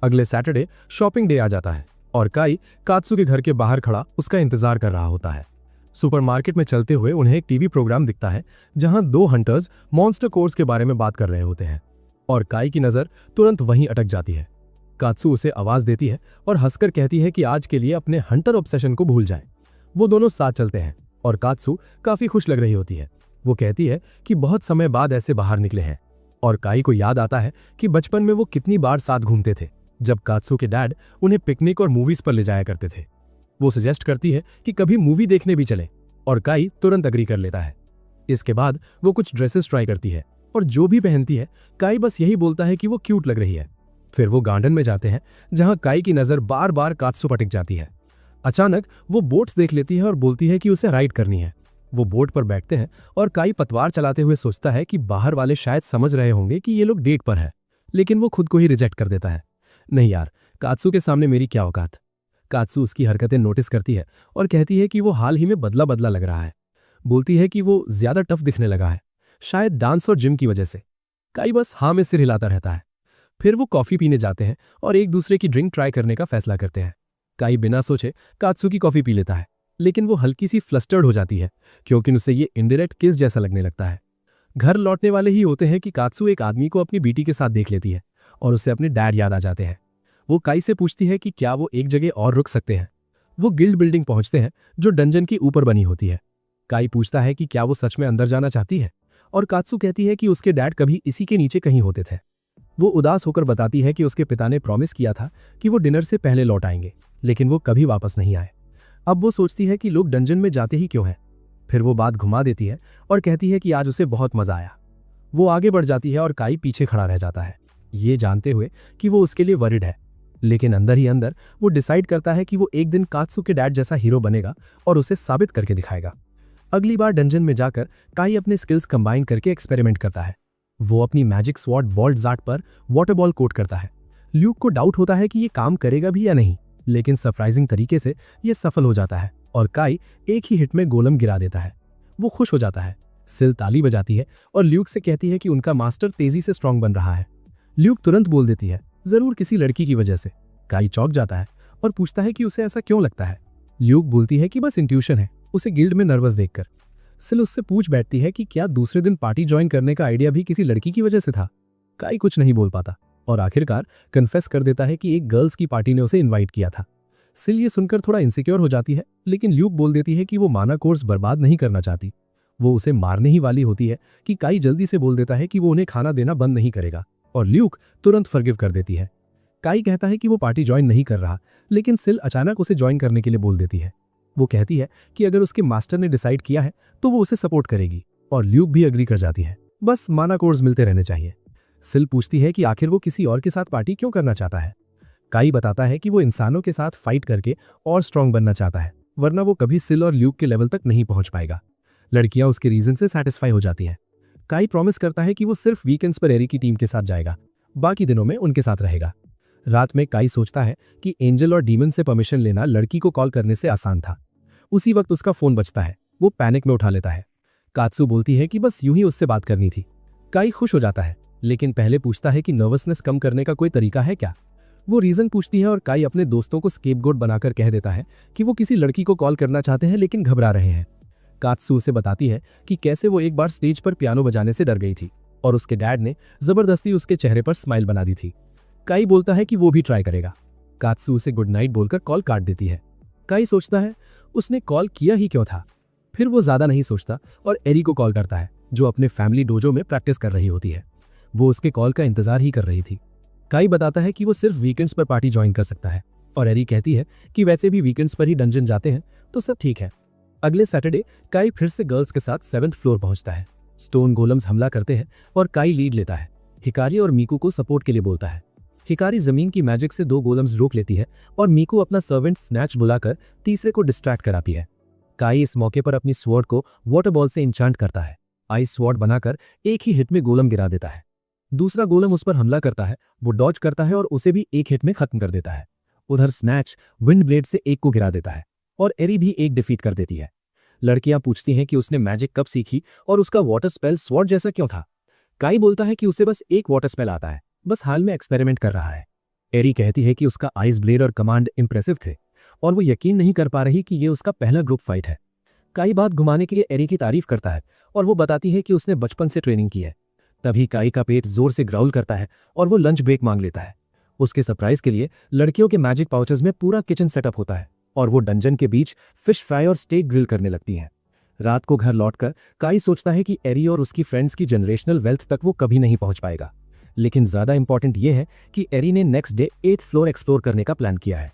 अगले सैटरडे शॉपिंग डे आ जाता है और काई कात्सू के घर के बाहर खड़ा उसका इंतजार कर रहा होता है। सुपरमार्केट में चलते हुए उन्हें एक टीवी प्रोग्राम दिखता है जहां 2 हंटर्स मॉन्स्टर कोर्स के बारे में बात कर रहे होते हैं और काई की नजर तुरंत वहीं अटक जाती है। कात्सू उसे आवाज देती है और हंसकर कहती है कि आज के लिए अपने हंटर ऑब्सेशन को भूल जाए। वो दोनों साथ चलते हैं और कात्सू काफी खुश लग रही होती है। वो कहती है कि बहुत समय बाद ऐसे बाहर निकले हैं, और काई को याद आता है कि बचपन में वो कितनी बार साथ घूमते थे जब कात्सू के डैड उन्हें पिकनिक और मूवीज पर ले जाया करते थे। वो सजेस्ट करती है कि कभी मूवी देखने भी चले और काई तुरंत अग्री कर लेता है। इसके बाद वो कुछ ड्रेसेस ट्राई करती है और जो भी पहनती है काई बस यही बोलता है कि वो क्यूट लग रही है। फिर वो गार्डन में जाते हैं जहां काई की नजर बार बार कात्सू पर टिक जाती है। अचानक वो बोट्स देख लेती है और बोलती है कि उसे राइड करनी है। वो बोट पर बैठते हैं और काई पतवार चलाते हुए सोचता है कि बाहर वाले शायद समझ रहे होंगे कि ये लोग डेट पर है, लेकिन वो खुद को ही रिजेक्ट कर देता है। नहीं यार, कात्सू के सामने मेरी क्या औकात। कात्सू उसकी हरकतें नोटिस करती है और कहती है कि वो हाल ही में बदला बदला लग रहा है। बोलती है कि वो ज्यादा टफ दिखने लगा है, शायद डांस और जिम की वजह से। काई बस हाँ में सिर हिलाता रहता है। फिर वो कॉफी पीने जाते हैं और एक दूसरे की ड्रिंक ट्राई करने का फैसला करते हैं। काई बिना सोचे कात्सू की कॉफी पी लेता है, लेकिन वो हल्की सी फ्लस्टर्ड हो जाती है क्योंकि उसे ये इनडायरेक्ट किस जैसा लगने लगता है। घर लौटने वाले ही होते हैं कि कात्सू एक आदमी को अपनी बेटी के साथ देख लेती है और उसे अपने डैड याद आ जाते हैं। वो काई से पूछती है कि क्या वो एक जगह और रुक सकते हैं। वो गिल्ड बिल्डिंग पहुंचते हैं जो डंजन की ऊपर बनी होती है। काई पूछता है कि क्या वो सच में अंदर जाना चाहती है, और कात्सू कहती है कि उसके डैड कभी इसी के नीचे कहीं होते थे। वो उदास होकर बताती है कि उसके पिता ने प्रॉमिस किया था कि वो डिनर से पहले लौट आएंगे, लेकिन वो कभी वापस नहीं आए। अब वो सोचती है कि लोग डंजन में जाते ही क्यों हैं। फिर वो बात घुमा देती है और कहती है कि आज उसे बहुत मजा आया। वो आगे बढ़ जाती है और काई पीछे खड़ा रह जाता है, ये जानते हुए कि वो उसके लिए वरिड है। लेकिन अंदर ही अंदर वो डिसाइड करता है कि वो एक दिन कात्सू के डैड जैसा हीरो बनेगा और उसे साबित करके दिखाएगा। अगली बार डंजन में जाकर काई अपने स्किल्स कंबाइन करके एक्सपेरिमेंट करता है। वो अपनी मैजिक स्वॉर्ड बॉल्ट जाट पर वाटर बॉल कोट करता है। ल्यूक को डाउट होता है कि ये काम करेगा भी या नहीं, लेकिन सरप्राइजिंग तरीके से ये सफल हो जाता है और काई एक ही हिट में गोलम गिरा देता है। वो खुश हो जाता है। सिल ताली बजाती है और ल्यूक से कहती है कि उनका मास्टर तेजी से स्ट्रांग बन रहा है। ल्यूक तुरंत बोल देती है, जरूर किसी लड़की की वजह से। काई चौंक जाता है और पूछता है कि उसे ऐसा क्यों लगता है। ल्यूक बोलती है कि बस इंट्यूशन है, उसे गिल्ड में नर्वस देखकर। सिल उससे पूछ बैठती है कि क्या दूसरे दिन पार्टी ज्वाइन करने का आइडिया भी किसी लड़की की वजह से था। काई कुछ नहीं बोल पाता और आखिरकार कन्फेस कर देता है कि एक गर्ल्स की पार्टी ने उसे इनवाइट किया था। सिल ये सुनकर थोड़ा इनसिक्योर हो जाती है, लेकिन ल्यूक बोल देती है कि वो माना कोर्स बर्बाद नहीं करना चाहती। वो उसे मारने ही वाली होती है कि काई जल्दी से बोल देता है कि वो उन्हें खाना देना बंद नहीं करेगा, और ल्यूक तुरंत फॉरगिव कर देती है। काई कहता है कि वो पार्टी ज्वाइन नहीं कर रहा, लेकिन सिल अचानक उसे ज्वाइन करने के लिए बोल देती है। वो कहती है कि अगर उसके मास्टर ने डिसाइड किया है तो वो उसे सपोर्ट करेगी, और ल्यूक भी अग्री कर जाती है। बस माना कोर्स मिलते रहने चाहिए। सिल पूछती है कि आखिर वो किसी और के साथ पार्टी क्यों करना चाहता है। काई बताता है कि वो इंसानों के साथ फाइट करके और स्ट्रांग बनना चाहता है, वरना वो कभी सिल और ल्यूक के लेवल तक नहीं पहुंच पाएगा। लड़कियां उसके रीजन से सेटिस्फाई हो जाती है। काई प्रॉमिस करता है कि वो सिर्फ वीकेंड्स पर एरी की टीम के साथ जाएगा, बाकी दिनों में उनके साथ रहेगा। रात में काई सोचता है कि एंजल और डीमन से परमिशन लेना लड़की को कॉल करने से आसान था। उसी वक्त उसका फोन बजता है। वो पैनिक में उठा लेता है। कात्सू बोलती है कि बस यूं ही उससे बात करनी थी। काई खुश हो जाता है, लेकिन पहले पूछता है कि नर्वसनेस कम करने का कोई तरीका है क्या। वो रीजन पूछती है और काई अपने दोस्तों को स्केपगोट बनाकर कह देता है कि वो किसी लड़की को कॉल करना चाहते हैं लेकिन घबरा रहे हैं। कात्सू उसे बताती है कि कैसे वो एक बार स्टेज पर पियानो बजाने से डर गई थी और उसके डैड ने जबरदस्ती उसके चेहरे पर स्माइल बना दी थी। काई बोलता है कि वो भी ट्राई करेगा। कात्सू उसे गुड नाइट बोलकर कॉल काट देती है। काई सोचता है उसने कॉल किया ही क्यों था। फिर वो ज्यादा नहीं सोचता और एरी को कॉल करता है, जो अपने फैमिली डोजो में प्रैक्टिस कर रही होती है। वो उसके कॉल का इंतजार ही कर रही थी। काई बताता है कि वो सिर्फ वीकेंड्स पर पार्टी ज्वाइन कर सकता है और एरी कहती है कि वैसे भी वीकेंड्स पर ही डंजन जाते हैं तो सब ठीक है। अगले सैटरडे काई फिर से गर्ल्स के साथ 7th फ्लोर पहुंचता है। स्टोन गोलम्स हमला करते हैं और काई लीड लेता है। हिकारी और मीकू को सपोर्ट के लिए बोलता है। हिकारी जमीन की मैजिक से 2 गोलम्स रोक लेती है और मीकू अपना सर्वेंट स्नैच बुलाकर तीसरे को डिस्ट्रैक्ट कराती है। काई इस मौके पर अपनी स्वॉर्ड को वाटर बॉल से इंचांट करता है। आइस स्वॉर्ड बनाकर एक ही हिट में गोलम गिरा देता है। दूसरा गोलम उस पर हमला करता है, वो डॉज करता है और उसे भी एक हिट में खत्म कर देता है। उधर स्नैच विंड ब्लेड से एक को गिरा देता है और एरी भी एक डिफीट कर देती है। लड़कियां पूछती हैं कि उसने मैजिक कब सीखी और उसका वाटर स्पेल स्वॉर्ड जैसा क्यों था। काई बोलता है कि उसे बस एक वाटर स्पेल आता है, बस हाल में एक्सपेरिमेंट कर रहा है। एरी कहती है कि उसका आइस ब्लेड और कमांड इंप्रेसिव थे और वो यकीन नहीं कर पा रही कि ये उसका पहला ग्रुप फाइट है। काई बात घुमाने के लिए एरी की तारीफ करता है और वो बताती है कि उसने बचपन से ट्रेनिंग की है। तभी काई का पेट जोर से ग्राउल करता है और वो लंच ब्रेक मांग लेता है। उसके सरप्राइज के लिए लड़कियों के मैजिक पाउचेस में पूरा किचन सेटअप होता है और वो डंजन के बीच फिश फ्राई और स्टेक ग्रिल करने लगती हैं। रात को घर लौटकर काई सोचता है कि एरी और उसकी फ्रेंड्स की जनरेशनल वेल्थ तक वो कभी नहीं पहुंच पाएगा। लेकिन ज्यादा इंपॉर्टेंट ये है कि एरी ने next day 8th floor explore करने का प्लान किया है।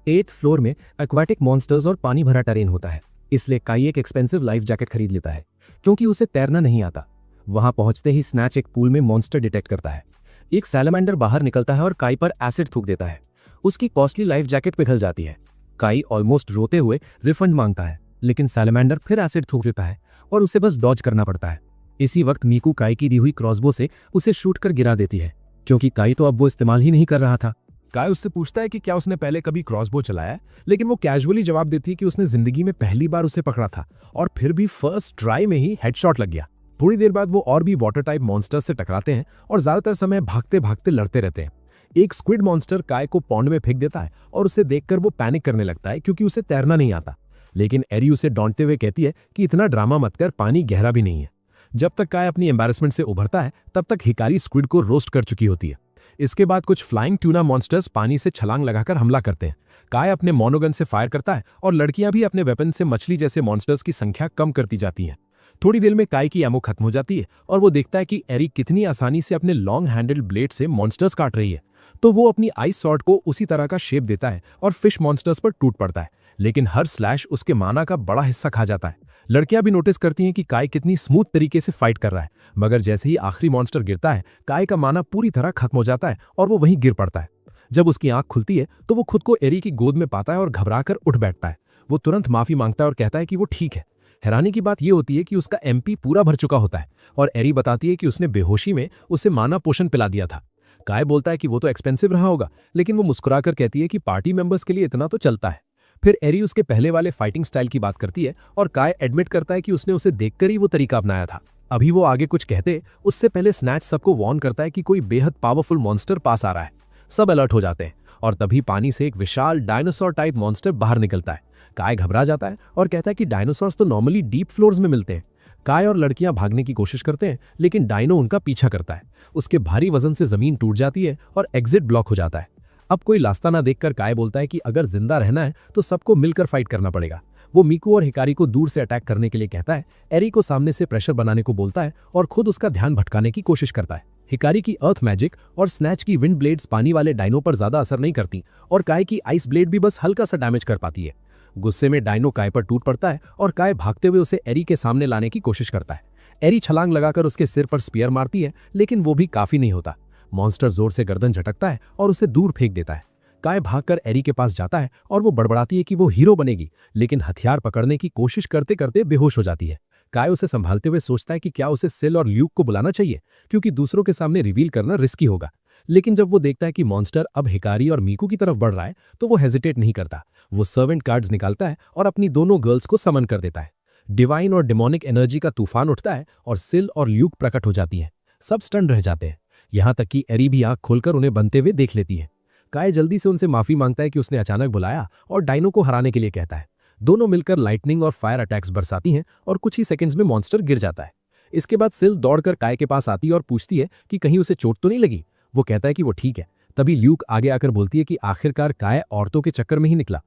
8th फ्लोर में एक्वाटिक मॉन्स्टर्स और पानी भरा टेरेन होता है, इसलिए काई एक एक्सपेंसिव लाइफ जैकेट खरीद लेता है क्योंकि उसे तैरना नहीं आता। वहां पहुंचते ही स्नैच एक पूल में मॉन्स्टर डिटेक्ट करता है। एक सैलमेंडर बाहर निकलता है और काई पर एसिड थूक देता है। उसकी कॉस्टली लाइफ जैकेट पिघल जाती है। काई ऑलमोस्ट रोते हुए रिफंड मांगता है, लेकिन सैलमेंडर फिर एसिड थूक देता है और उसे बस डॉज करना पड़ता है। इसी वक्त मीकू काई की दी हुई क्रॉसबो से उसे शूट कर गिरा देती है, क्योंकि काई तो अब वो इस्तेमाल ही नहीं कर रहा था। काय उससे पूछता है कि क्या उसने पहले कभी क्रॉसबो चलाया है, लेकिन वो कैजुअली जवाब देती है कि उसने जिंदगी में पहली बार उसे पकड़ा था और फिर भी फर्स्ट ट्राई में ही हेडशॉट लग गया। थोड़ी देर बाद वो और भी वाटर टाइप मॉन्स्टर्स से टकराते हैं और ज्यादातर समय भागते भागते लड़ते रहते हैं। एक स्क्विड मॉन्स्टर काय को पॉन्ड में फेंक देता है और उसे देखकर वो पैनिक करने लगता है क्योंकि उसे तैरना नहीं आता। लेकिन एरी उसे डांटते हुए कहती है कि इतना ड्रामा मत कर, पानी गहरा भी नहीं है। जब तक काय अपनी एम्बैरेसमेंट से उभरता है तब तक हिकारी स्क्विड को रोस्ट कर चुकी होती है। इसके बाद कुछ फ्लाइंग ट्यूना मॉन्स्टर्स पानी से छलांग लगाकर हमला करते हैं। काय अपने मोनोगन से फायर करता है और लड़कियां भी अपने वेपन से मछली जैसे मॉन्स्टर्स की संख्या कम करती जाती हैं। थोड़ी देर में काय की एमो खत्म हो जाती है और वो देखता है कि एरी कितनी आसानी से अपने लॉन्ग हैंडल्ड ब्लेड से मॉन्स्टर्स काट रही है। तो वो अपनी आइस सॉर्ड को उसी तरह का शेप देता है और फिश मॉन्स्टर्स पर टूट पड़ता है, लेकिन हर स्लैश उसके माना का बड़ा हिस्सा खा जाता है। लड़कियां भी नोटिस करती हैं कि काय कितनी स्मूथ तरीके से फाइट कर रहा है, मगर जैसे ही आखिरी मॉन्स्टर गिरता है काय का माना पूरी तरह खत्म हो जाता है और वो वहीं गिर पड़ता है। जब उसकी आंख खुलती है तो वो खुद को एरी की गोद में पाता है और घबराकर उठ बैठता है। वो तुरंत माफी मांगता है और कहता है कि वो ठीक है। हैरानी की बात यह होती है कि उसका एमपी पूरा भर चुका होता है और एरी बताती है कि उसने बेहोशी में उसे माना पोषण पिला दिया था। काय बोलता है कि वो तो एक्सपेंसिव रहा होगा, लेकिन वो मुस्कुराकर कहती है कि पार्टी मेंबर्स के लिए इतना तो चलता है। फिर एरी उसके पहले वाले फाइटिंग स्टाइल की बात करती है और काय एडमिट करता है कि उसने उसे देखकर ही वो तरीका अपनाया था। अभी वो आगे कुछ कहते उससे पहले स्नैच सबको वार्न करता है कि कोई बेहद पावरफुल मॉन्स्टर पास आ रहा है। सब अलर्ट हो जाते हैं और तभी पानी से एक विशाल डायनासोर टाइप मॉन्स्टर बाहर निकलता है। काय घबरा जाता है और कहता है कि डायनासोर्स तो नॉर्मली डीप फ्लोर्स में मिलते हैं। काय और लड़कियां भागने की कोशिश करते हैं, लेकिन डायनो उनका पीछा करता है। उसके भारी वजन से जमीन टूट जाती है और एग्जिट ब्लॉक हो जाता है। अब कोई रास्ता ना देखकर काय बोलता है कि अगर जिंदा रहना है तो सबको मिलकर फाइट करना पड़ेगा। वो मीकू और हिकारी को दूर से अटैक करने के लिए कहता है, एरी को सामने से प्रेशर बनाने को बोलता है और खुद उसका ध्यान भटकाने की कोशिश करता है। हिकारी की अर्थ मैजिक और स्नैच की विंड ब्लेड्स पानी वाले डायनो पर ज्यादा असर नहीं करती और काय की आइस ब्लेड भी बस हल्का सा डैमेज कर पाती है। गुस्से में डायनो काय पर टूट पड़ता है और काय भागते हुए उसे एरी के सामने लाने की कोशिश करता है। एरी छलांग लगाकर उसके सिर पर स्पीयर मारती है, लेकिन वो भी काफी नहीं होता। मॉन्स्टर जोर से गर्दन झटकता है और उसे दूर फेंक देता है। काय भागकर एरी के पास जाता है और वो बड़बड़ाती है कि वो हीरो बनेगी, लेकिन हथियार पकड़ने की कोशिश करते करते बेहोश हो जाती है। काय उसे संभालते हुए सोचता है कि क्या उसे सिल और ल्यूक को बुलाना चाहिए, क्योंकि दूसरों के सामने रिवील करना रिस्की होगा। लेकिन जब वो देखता है कि मॉन्स्टर अब हिकारी और मीकू की तरफ बढ़ रहा है तो वो हेजिटेट नहीं करता। वो सर्वेंट कार्ड्स निकालता है और अपनी दोनों गर्ल्स को समन कर देता है। डिवाइन और डिमोनिक एनर्जी का तूफान उठता है और सिल और ल्यूक प्रकट हो जाती हैं। सब स्टन रह जाते हैं, यहां तक कि एरी भी आंख खोलकर उन्हें बनते हुए देख लेती है। काय जल्दी से उनसे माफी मांगता है कि उसने अचानक बुलाया और डायनो को हराने के लिए कहता है। दोनों मिलकर लाइटनिंग और फायर अटैक्स बरसाती हैं और कुछ ही सेकंड्स में मॉन्स्टर गिर जाता है। इसके बाद सिल दौड़कर काय के पास आती है और पूछती है कि कहीं उसे चोट तो नहीं लगी। वो कहता है कि वो ठीक है। तभी ल्यूक आगे आकर बोलती है कि आखिरकार काय औरतों के चक्कर में ही निकला।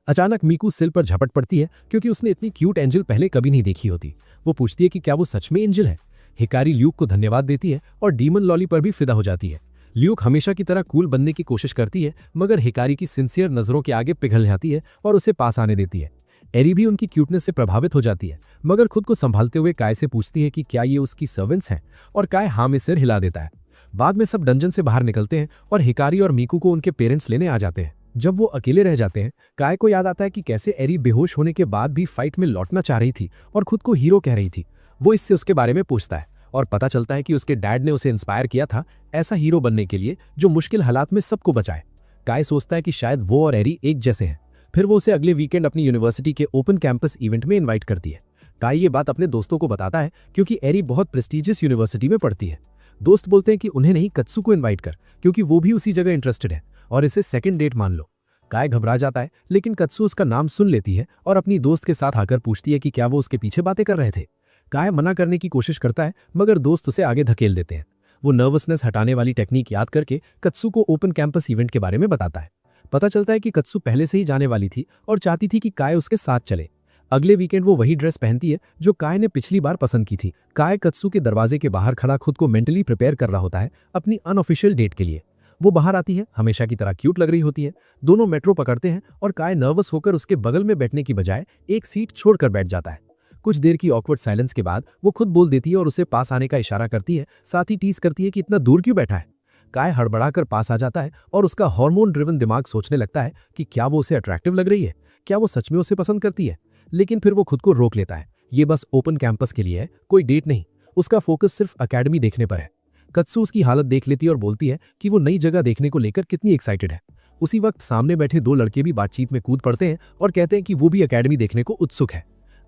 अचानक मीकू सिल पर झपट पड़ती है क्योंकि उसने इतनी क्यूट एंजल पहले कभी नहीं देखी होती। वो पूछती है कि क्या वो सच में एंजल है। हिकारी ल्यूक को धन्यवाद देती है और डीमन लॉली पर भी फिदा हो जाती है। ल्यूक हमेशा की तरह कूल बनने की कोशिश करती है, मगर हिकारी की सिंसियर नजरों के आगे पिघल जाती है और उसे पास आने देती है। एरी भी उनकी क्यूटनेस से प्रभावित हो जाती है, मगर खुद को संभालते हुए काय से पूछती है कि क्या ये उसकी सर्वेंट्स हैं, और काय हाँ में सिर हिला देता है। बाद में सब डंजन से बाहर निकलते हैं और हिकारी और मीकू को उनके पेरेंट्स लेने आ जाते हैं। जब वो अकेले रह जाते हैं, काय को याद आता है कि कैसे एरी बेहोश होने के बाद भी फाइट में लौटना चाह रही थी और खुद को हीरो कह रही थी। वो इससे उसके बारे में पूछता है और पता चलता है कि उसके डैड ने उसे इंस्पायर किया था ऐसा हीरो बनने के लिए जो मुश्किल हालात में सबको बचाए। काय सोचता है कि शायद वो और एरी एक जैसे हैं। फिर वो उसे अगले वीकेंड अपनी यूनिवर्सिटी के ओपन कैंपस इवेंट में इनवाइट करती है। काय ये बात अपने दोस्तों को बताता है क्योंकि एरी बहुत प्रेस्टीजियस यूनिवर्सिटी में पढ़ती है। दोस्त बोलते हैं कि उन्हें नहीं, कत्सू को इन्वाइट कर, क्योंकि वो भी उसी जगह इंटरेस्टेड है और इसे सेकंड डेट मान लो। काय घबरा जाता है, लेकिन कत्सू उसका नाम सुन लेती है और अपनी दोस्त के साथ आकर पूछती है कि क्या वो उसके पीछे बातें कर रहे थे। काय मना करने की कोशिश करता है, मगर दोस्त उसे आगे धकेल देते हैं। वो नर्वसनेस हटाने वाली टेक्निक याद करके कत्सू को ओपन कैंपस इवेंट के बारे में बताता है। पता चलता है कि कत्सू पहले से ही जाने वाली थी और चाहती थी कि काय उसके साथ चले। अगले वीकेंड वो वही ड्रेस पहनती है जो काय ने पिछली बार पसंद की थी। काय कत्सू के दरवाजे के बाहर खड़ा खुद को मेंटली प्रिपेयर कर रहा होता है अपनी अनऑफिशियल डेट के लिए। वो बाहर आती है, हमेशा की तरह क्यूट लग रही होती है। दोनों मेट्रो पकड़ते हैं और काय नर्वस होकर उसके बगल में बैठने की बजाय एक सीट छोड़कर बैठ जाता है। कुछ देर की ऑकवर्ड साइलेंस के बाद वो खुद बोल देती है और उसे पास आने का इशारा करती है, साथ ही टीज करती है कि इतना दूर क्यों बैठा है। काय हड़बड़ाकर पास आ जाता है और उसका हार्मोन ड्रिवन दिमाग सोचने लगता है कि क्या वो उसे अट्रैक्टिव लग रही है, क्या वो सच में उसे पसंद करती है। लेकिन फिर वो खुद को रोक लेता है। ये बस ओपन कैंपस के लिए है, कोई डेट नहीं। उसका फोकस सिर्फ एकेडमी देखने पर है। कत्सू उसकी हालत देख लेती है और बोलती है कि वो नई जगह देखने को लेकर कितनी एक्साइटेड है। उसी वक्त सामने बैठे दो लड़के भी बातचीत में कूद पड़ते हैं और कहते हैं कि वो भी एकेडमी देखने को उत्सुक है।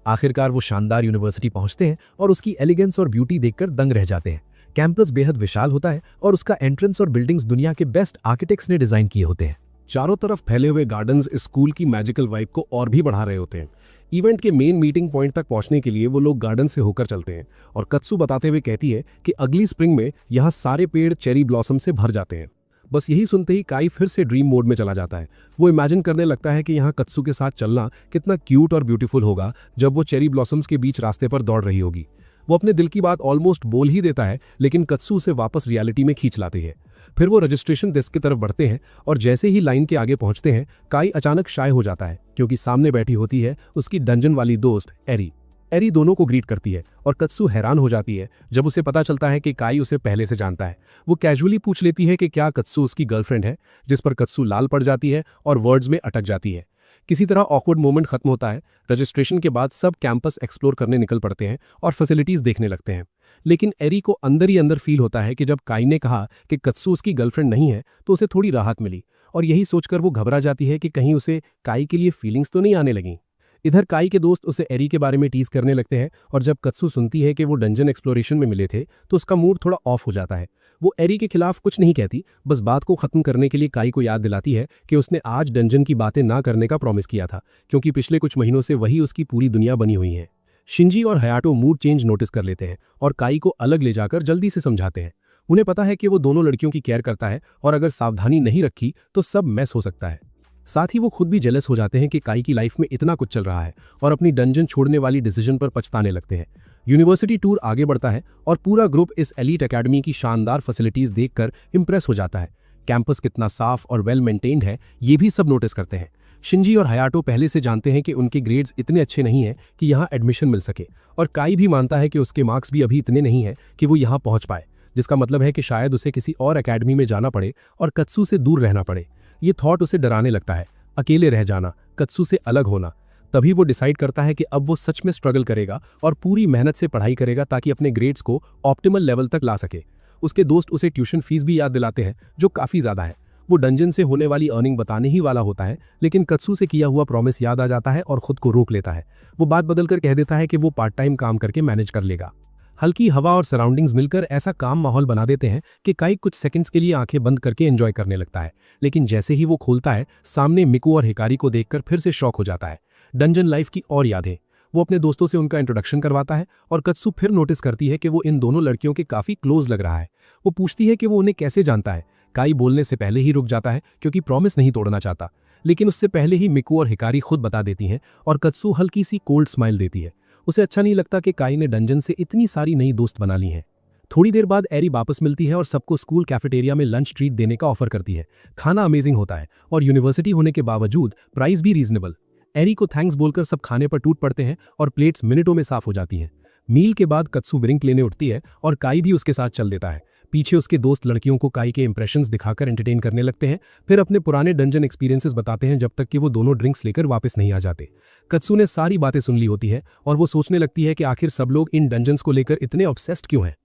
आखिरकार वो शानदार यूनिवर्सिटी पहुंचते हैं और उसकी एलिगेंस और ब्यूटी देखकर दंग रह जाते हैं। कैंपस बेहद विशाल होता है और उसका एंट्रेंस और बिल्डिंग्स दुनिया के बेस्ट आर्किटेक्ट्स ने डिजाइन किए होते हैं। चारों तरफ फैले हुए गार्डन्स स्कूल की मैजिकल वाइब को और भी बढ़ा रहे होते हैं। इवेंट के मेन मीटिंग पॉइंट तक पहुंचने के लिए वो लोग गार्डन से होकर चलते हैं और कत्सू बताते हुए कहती है कि अगली स्प्रिंग में यहाँ सारे पेड़ चेरी ब्लॉसम से भर जाते हैं। बस यही सुनते ही काई फिर से ड्रीम मोड में चला जाता है। वो इमेजिन करने लगता है कि यहाँ कत्सू के साथ चलना कितना क्यूट और ब्यूटीफुल होगा जब वो चेरी ब्लॉसम्स के बीच रास्ते पर दौड़ रही होगी। वो अपने दिल की बात ऑलमोस्ट बोल ही देता है, लेकिन कत्सू उसे वापस रियलिटी में खींच लाती है। फिर वो रजिस्ट्रेशन डेस्क की तरफ बढ़ते हैं और जैसे ही लाइन के आगे पहुंचते हैं, काई अचानक शाय हो जाता है क्योंकि सामने बैठी होती है उसकी डंजन वाली दोस्त एरी। एरी दोनों को ग्रीट करती है और कत्सू हैरान हो जाती है जब उसे पता चलता है कि काई उसे पहले से जानता है। वो कैजुअली पूछ लेती है कि क्या कत्सू उसकी गर्लफ्रेंड है, जिस पर कत्सू लाल पड़ जाती है और वर्ड्स में अटक जाती है। किसी तरह ऑकवर्ड मोमेंट खत्म होता है। रजिस्ट्रेशन के बाद सब कैंपस एक्सप्लोर करने निकल पड़ते हैं और फैसिलिटीज देखने लगते हैं। लेकिन एरी को अंदर ही अंदर फील होता है कि जब काई ने कहा कि कत्सू उसकी गर्लफ्रेंड नहीं है तो उसे थोड़ी राहत मिली, और यही सोचकर वो घबरा जाती है कि कहीं उसे काई के लिए फीलिंग्स तो नहीं आने लगीं। इधर काई के दोस्त उसे एरी के बारे में टीज करने लगते हैं और जब कत्सू सुनती है कि वो डंजन एक्सप्लोरेशन में मिले थे तो उसका मूड थोड़ा ऑफ हो जाता है। वो एरी के खिलाफ कुछ नहीं कहती, बस बात को खत्म करने के लिए काई को याद दिलाती है कि उसने आज डंजन की बातें ना करने का प्रॉमिस किया था, क्योंकि पिछले कुछ महीनों से वही उसकी पूरी दुनिया बनी हुई है। शिंजी और हयाटो मूड चेंज नोटिस कर लेते हैं और काई को अलग ले जाकर जल्दी से समझाते हैं। उन्हें पता है कि वो दोनों लड़कियों की केयर करता है और अगर सावधानी नहीं रखी तो सब मैस हो सकता है। साथ ही वो खुद भी जेलस हो जाते हैं कि काई की लाइफ में इतना कुछ चल रहा है और अपनी डंजन छोड़ने वाली डिसीजन पर पछताने लगते हैं। यूनिवर्सिटी टूर आगे बढ़ता है और पूरा ग्रुप इस एलीट एकेडमी की शानदार फैसिलिटीज देखकर इंप्रेस हो जाता है। कैंपस कितना साफ और वेल मेंटेन्ड है ये भी सब नोटिस करते हैं। शिंजी और हयाटो पहले से जानते हैं कि उनके ग्रेड्स इतने अच्छे नहीं हैं कि यहाँ एडमिशन मिल सके, और काई भी मानता है कि उसके मार्क्स भी अभी इतने नहीं हैं कि वो यहाँ पहुँच पाए, जिसका मतलब है कि शायद उसे किसी और एकेडमी में जाना पड़े और कत्सू से दूर रहना पड़े। ये थॉट उसे डराने लगता है, अकेले रह जाना, कत्सू से अलग होना। तभी वो डिसाइड करता है कि अब वो सच में स्ट्रगल करेगा और पूरी मेहनत से पढ़ाई करेगा ताकि अपने ग्रेड्स को ऑप्टिमल लेवल तक ला सके। उसके दोस्त उसे ट्यूशन फीस भी याद दिलाते हैं जो काफ़ी ज़्यादा है। वो डंजन से होने वाली अर्निंग बताने ही वाला होता है, लेकिन कत्सू से किया हुआ प्रॉमिस याद आ जाता है और खुद को रोक लेता है। वो बात बदलकर कह देता है कि वो पार्ट टाइम काम करके मैनेज कर लेगा। हल्की हवा और सराउंडिंग्स मिलकर ऐसा काम माहौल बना देते हैं कि काई कुछ सेकंड्स के लिए आंखें बंद करके एंजॉय करने लगता है, लेकिन जैसे ही वो खोलता है सामने मिकू और हिकारी को देखकर फिर से शॉक हो जाता है। डंजन लाइफ की और यादें। वो अपने दोस्तों से उनका इंट्रोडक्शन करवाता है और कत्सू फिर नोटिस करती है कि वो इन दोनों लड़कियों के काफ़ी क्लोज लग रहा है। वो पूछती है कि वो उन्हें कैसे जानता है। काई बोलने से पहले ही रुक जाता है क्योंकि प्रॉमिस नहीं तोड़ना चाहता, लेकिन उससे पहले ही मिकू और हिकारी खुद बता देती हैं और कत्सू हल्की सी कोल्ड स्माइल देती है। उसे अच्छा नहीं लगता कि काई ने डंजन से इतनी सारी नई दोस्त बना ली हैं। थोड़ी देर बाद एरी वापस मिलती है और सबको स्कूल कैफेटेरिया में लंच ट्रीट देने का ऑफर करती है। खाना अमेजिंग होता है और यूनिवर्सिटी होने के बावजूद प्राइस भी रीजनेबल। एरी को थैंक्स बोलकर सब खाने पर टूट पड़ते हैं और प्लेट्स मिनटों में साफ हो जाती हैं। मील के बाद कत्सू ड्रिंक लेने उठती है और काई भी उसके साथ चल देता है। पीछे उसके दोस्त लड़कियों को काई के इंप्रेशंस दिखाकर एंटरटेन करने लगते हैं, फिर अपने पुराने डंजन एक्सपीरियंसेस बताते हैं जब तक कि वो दोनों ड्रिंक्स लेकर वापस नहीं आ जाते। कत्सू ने सारी बातें सुन ली होती है और वो सोचने लगती है कि आखिर सब लोग इन डंजन्स को लेकर इतने ऑब्सेस्ड क्यों हैं।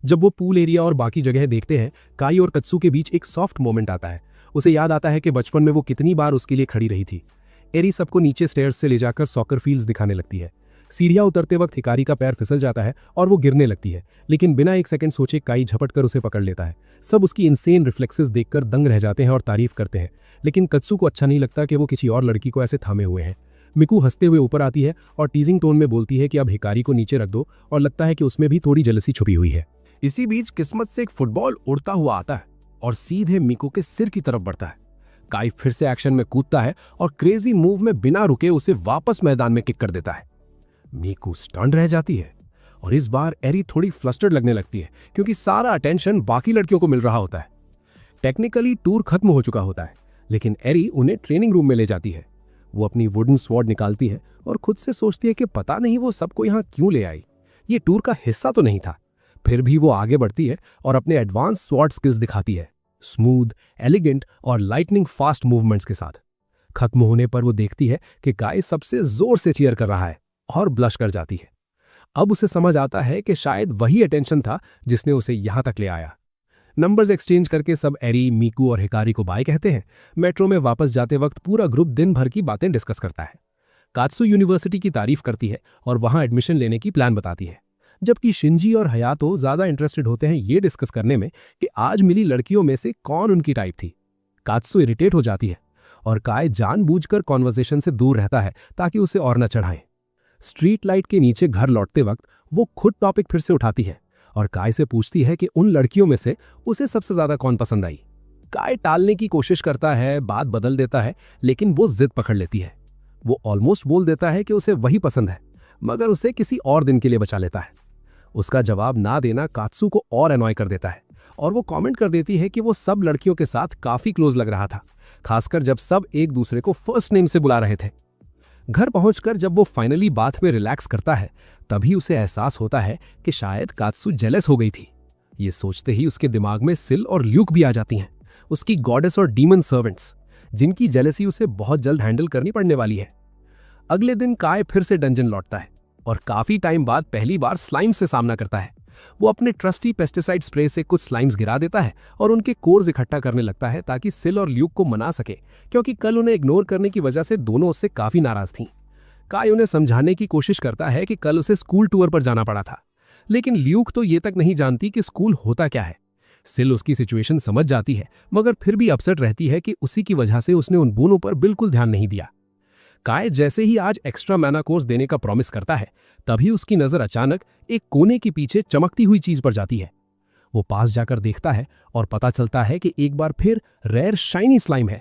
जब वो पूल एरिया और बाकी जगह देखते हैं, काई और कत्सू के बीच एक सॉफ्ट मोमेंट आता है। उसे याद आता है कि बचपन में वो कितनी बार उसके लिए खड़ी रही थी। एरी सबको नीचे स्टेयर्स से ले जाकर सॉकर फील्ड्स दिखाने लगती है। सीढ़ियां उतरते वक्त हिकारी का पैर फिसल जाता है और वो गिरने लगती है, लेकिन बिना एक सेकंड सोचे काई झपट कर उसे पकड़ लेता है। सब उसकी इनसेन रिफ्लेक्सेस देखकर दंग रह जाते हैं और तारीफ करते हैं, लेकिन कत्सू को अच्छा नहीं लगता कि वो किसी और लड़की को ऐसे थामे हुए हैं। मिकू हंसते हुए ऊपर आती है और टीजिंग टोन में बोलती है कि अब हिकारी को नीचे रख दो, और लगता है कि उसमें भी थोड़ी जेलसी छुपी हुई है। इसी बीच किस्मत से एक फुटबॉल उड़ता हुआ आता है और सीधे मिकू के सिर की तरफ बढ़ता है। काई फिर से एक्शन में कूदता है और क्रेजी मूव में बिना रुके उसे वापस मैदान में किक कर देता है। मिकू स्टन रह जाती है और इस बार एरी थोड़ी फ्लस्टर्ड लगने लगती है क्योंकि सारा अटेंशन बाकी लड़कियों को मिल रहा होता है। टेक्निकली टूर खत्म हो चुका होता है, लेकिन एरी उन्हें ट्रेनिंग रूम में ले जाती है। वो अपनी वुडन स्वॉर्ड निकालती है और खुद से सोचती है कि पता नहीं वो सबको यहाँ क्यों ले आई, ये टूर का हिस्सा तो नहीं था। फिर भी वो आगे बढ़ती है और अपने एडवांस स्वॉर्ड स्किल्स दिखाती है, स्मूथ, एलिगेंट और लाइटनिंग फास्ट मूवमेंट्स के साथ। खत्म होने पर वो देखती है कि काई सबसे जोर से चीयर कर रहा है और ब्लश कर जाती है। अब उसे समझ आता है कि शायद वही अटेंशन था जिसने उसे यहां तक ले आया। नंबर्स एक्सचेंज करके सब एरी, मिकू और हिकारी को बाय कहते हैं। मेट्रो में वापस जाते वक्त पूरा ग्रुप दिन भर की बातें डिस्कस करता है। कात्सू यूनिवर्सिटी की तारीफ करती है और वहां एडमिशन लेने की प्लान बताती है, जबकि शिंजी और हयातो ज्यादा इंटरेस्टेड होते हैं ये डिस्कस करने में कि आज मिली लड़कियों में से कौन उनकी टाइप थी। कात्सू इरिटेट हो जाती है और काय जानबूझकर कॉन्वर्सेशन से दूर रहता है ताकि उसे और न चढ़ाएं। स्ट्रीट लाइट के नीचे घर लौटते वक्त वो खुद टॉपिक फिर से उठाती है और काय से पूछती है कि उन लड़कियों में से उसे सबसे ज्यादा कौन पसंद आई। काय टालने की कोशिश करता है, बात बदल देता है, लेकिन वो जिद पकड़ लेती है। वो ऑलमोस्ट बोल देता है कि उसे वही पसंद है, मगर उसे किसी और दिन के लिए बचा लेता है। उसका जवाब ना देना कात्सू को और अनॉय कर देता है और वो कमेंट कर देती है कि वो सब लड़कियों के साथ काफी क्लोज लग रहा था, खासकर जब सब एक दूसरे को फर्स्ट नेम से बुला रहे थे। घर पहुंचकर जब वो फाइनली बात में रिलैक्स करता है, तभी उसे एहसास होता है कि शायद कात्सू जेलस हो गई थी। ये सोचते ही उसके दिमाग में सिल और ल्यूक भी आ जाती हैं, उसकी गॉडेस और डीमन सर्वेंट्स, जिनकी जेलसी उसे बहुत जल्द हैंडल करनी पड़ने वाली है। अगले दिन काय फिर से डंजन लौटता है और काफी टाइम बाद पहली बार स्लाइम से सामना करता है। वो अपने ट्रस्टी पेस्टिसाइड स्प्रे से कुछ स्लाइम्स गिरा देता है और उनके कोर्स इकट्ठा करने लगता है ताकि सिल और ल्यूक को मना सके, क्योंकि कल उन्हें इग्नोर करने की वजह से दोनों उससे काफी नाराज थीं। काय उन्हें समझाने की कोशिश करता है कि कल उसे स्कूल टूर पर जाना पड़ा था, लेकिन ल्यूक तो ये तक नहीं जानती कि स्कूल होता क्या है। सिल उसकी सिचुएशन समझ जाती है, मगर फिर भी अपसेट रहती है कि उसी की वजह से उसने उन दोनों पर बिल्कुल ध्यान नहीं दिया। काय जैसे ही आज एक्स्ट्रा मैना कोर्स देने का प्रॉमिस करता है, तभी उसकी नजर अचानक एक कोने के पीछे चमकती हुई चीज पर जाती है। वो पास जाकर देखता है और पता चलता है कि एक बार फिर रेयर शाइनी स्लाइम है।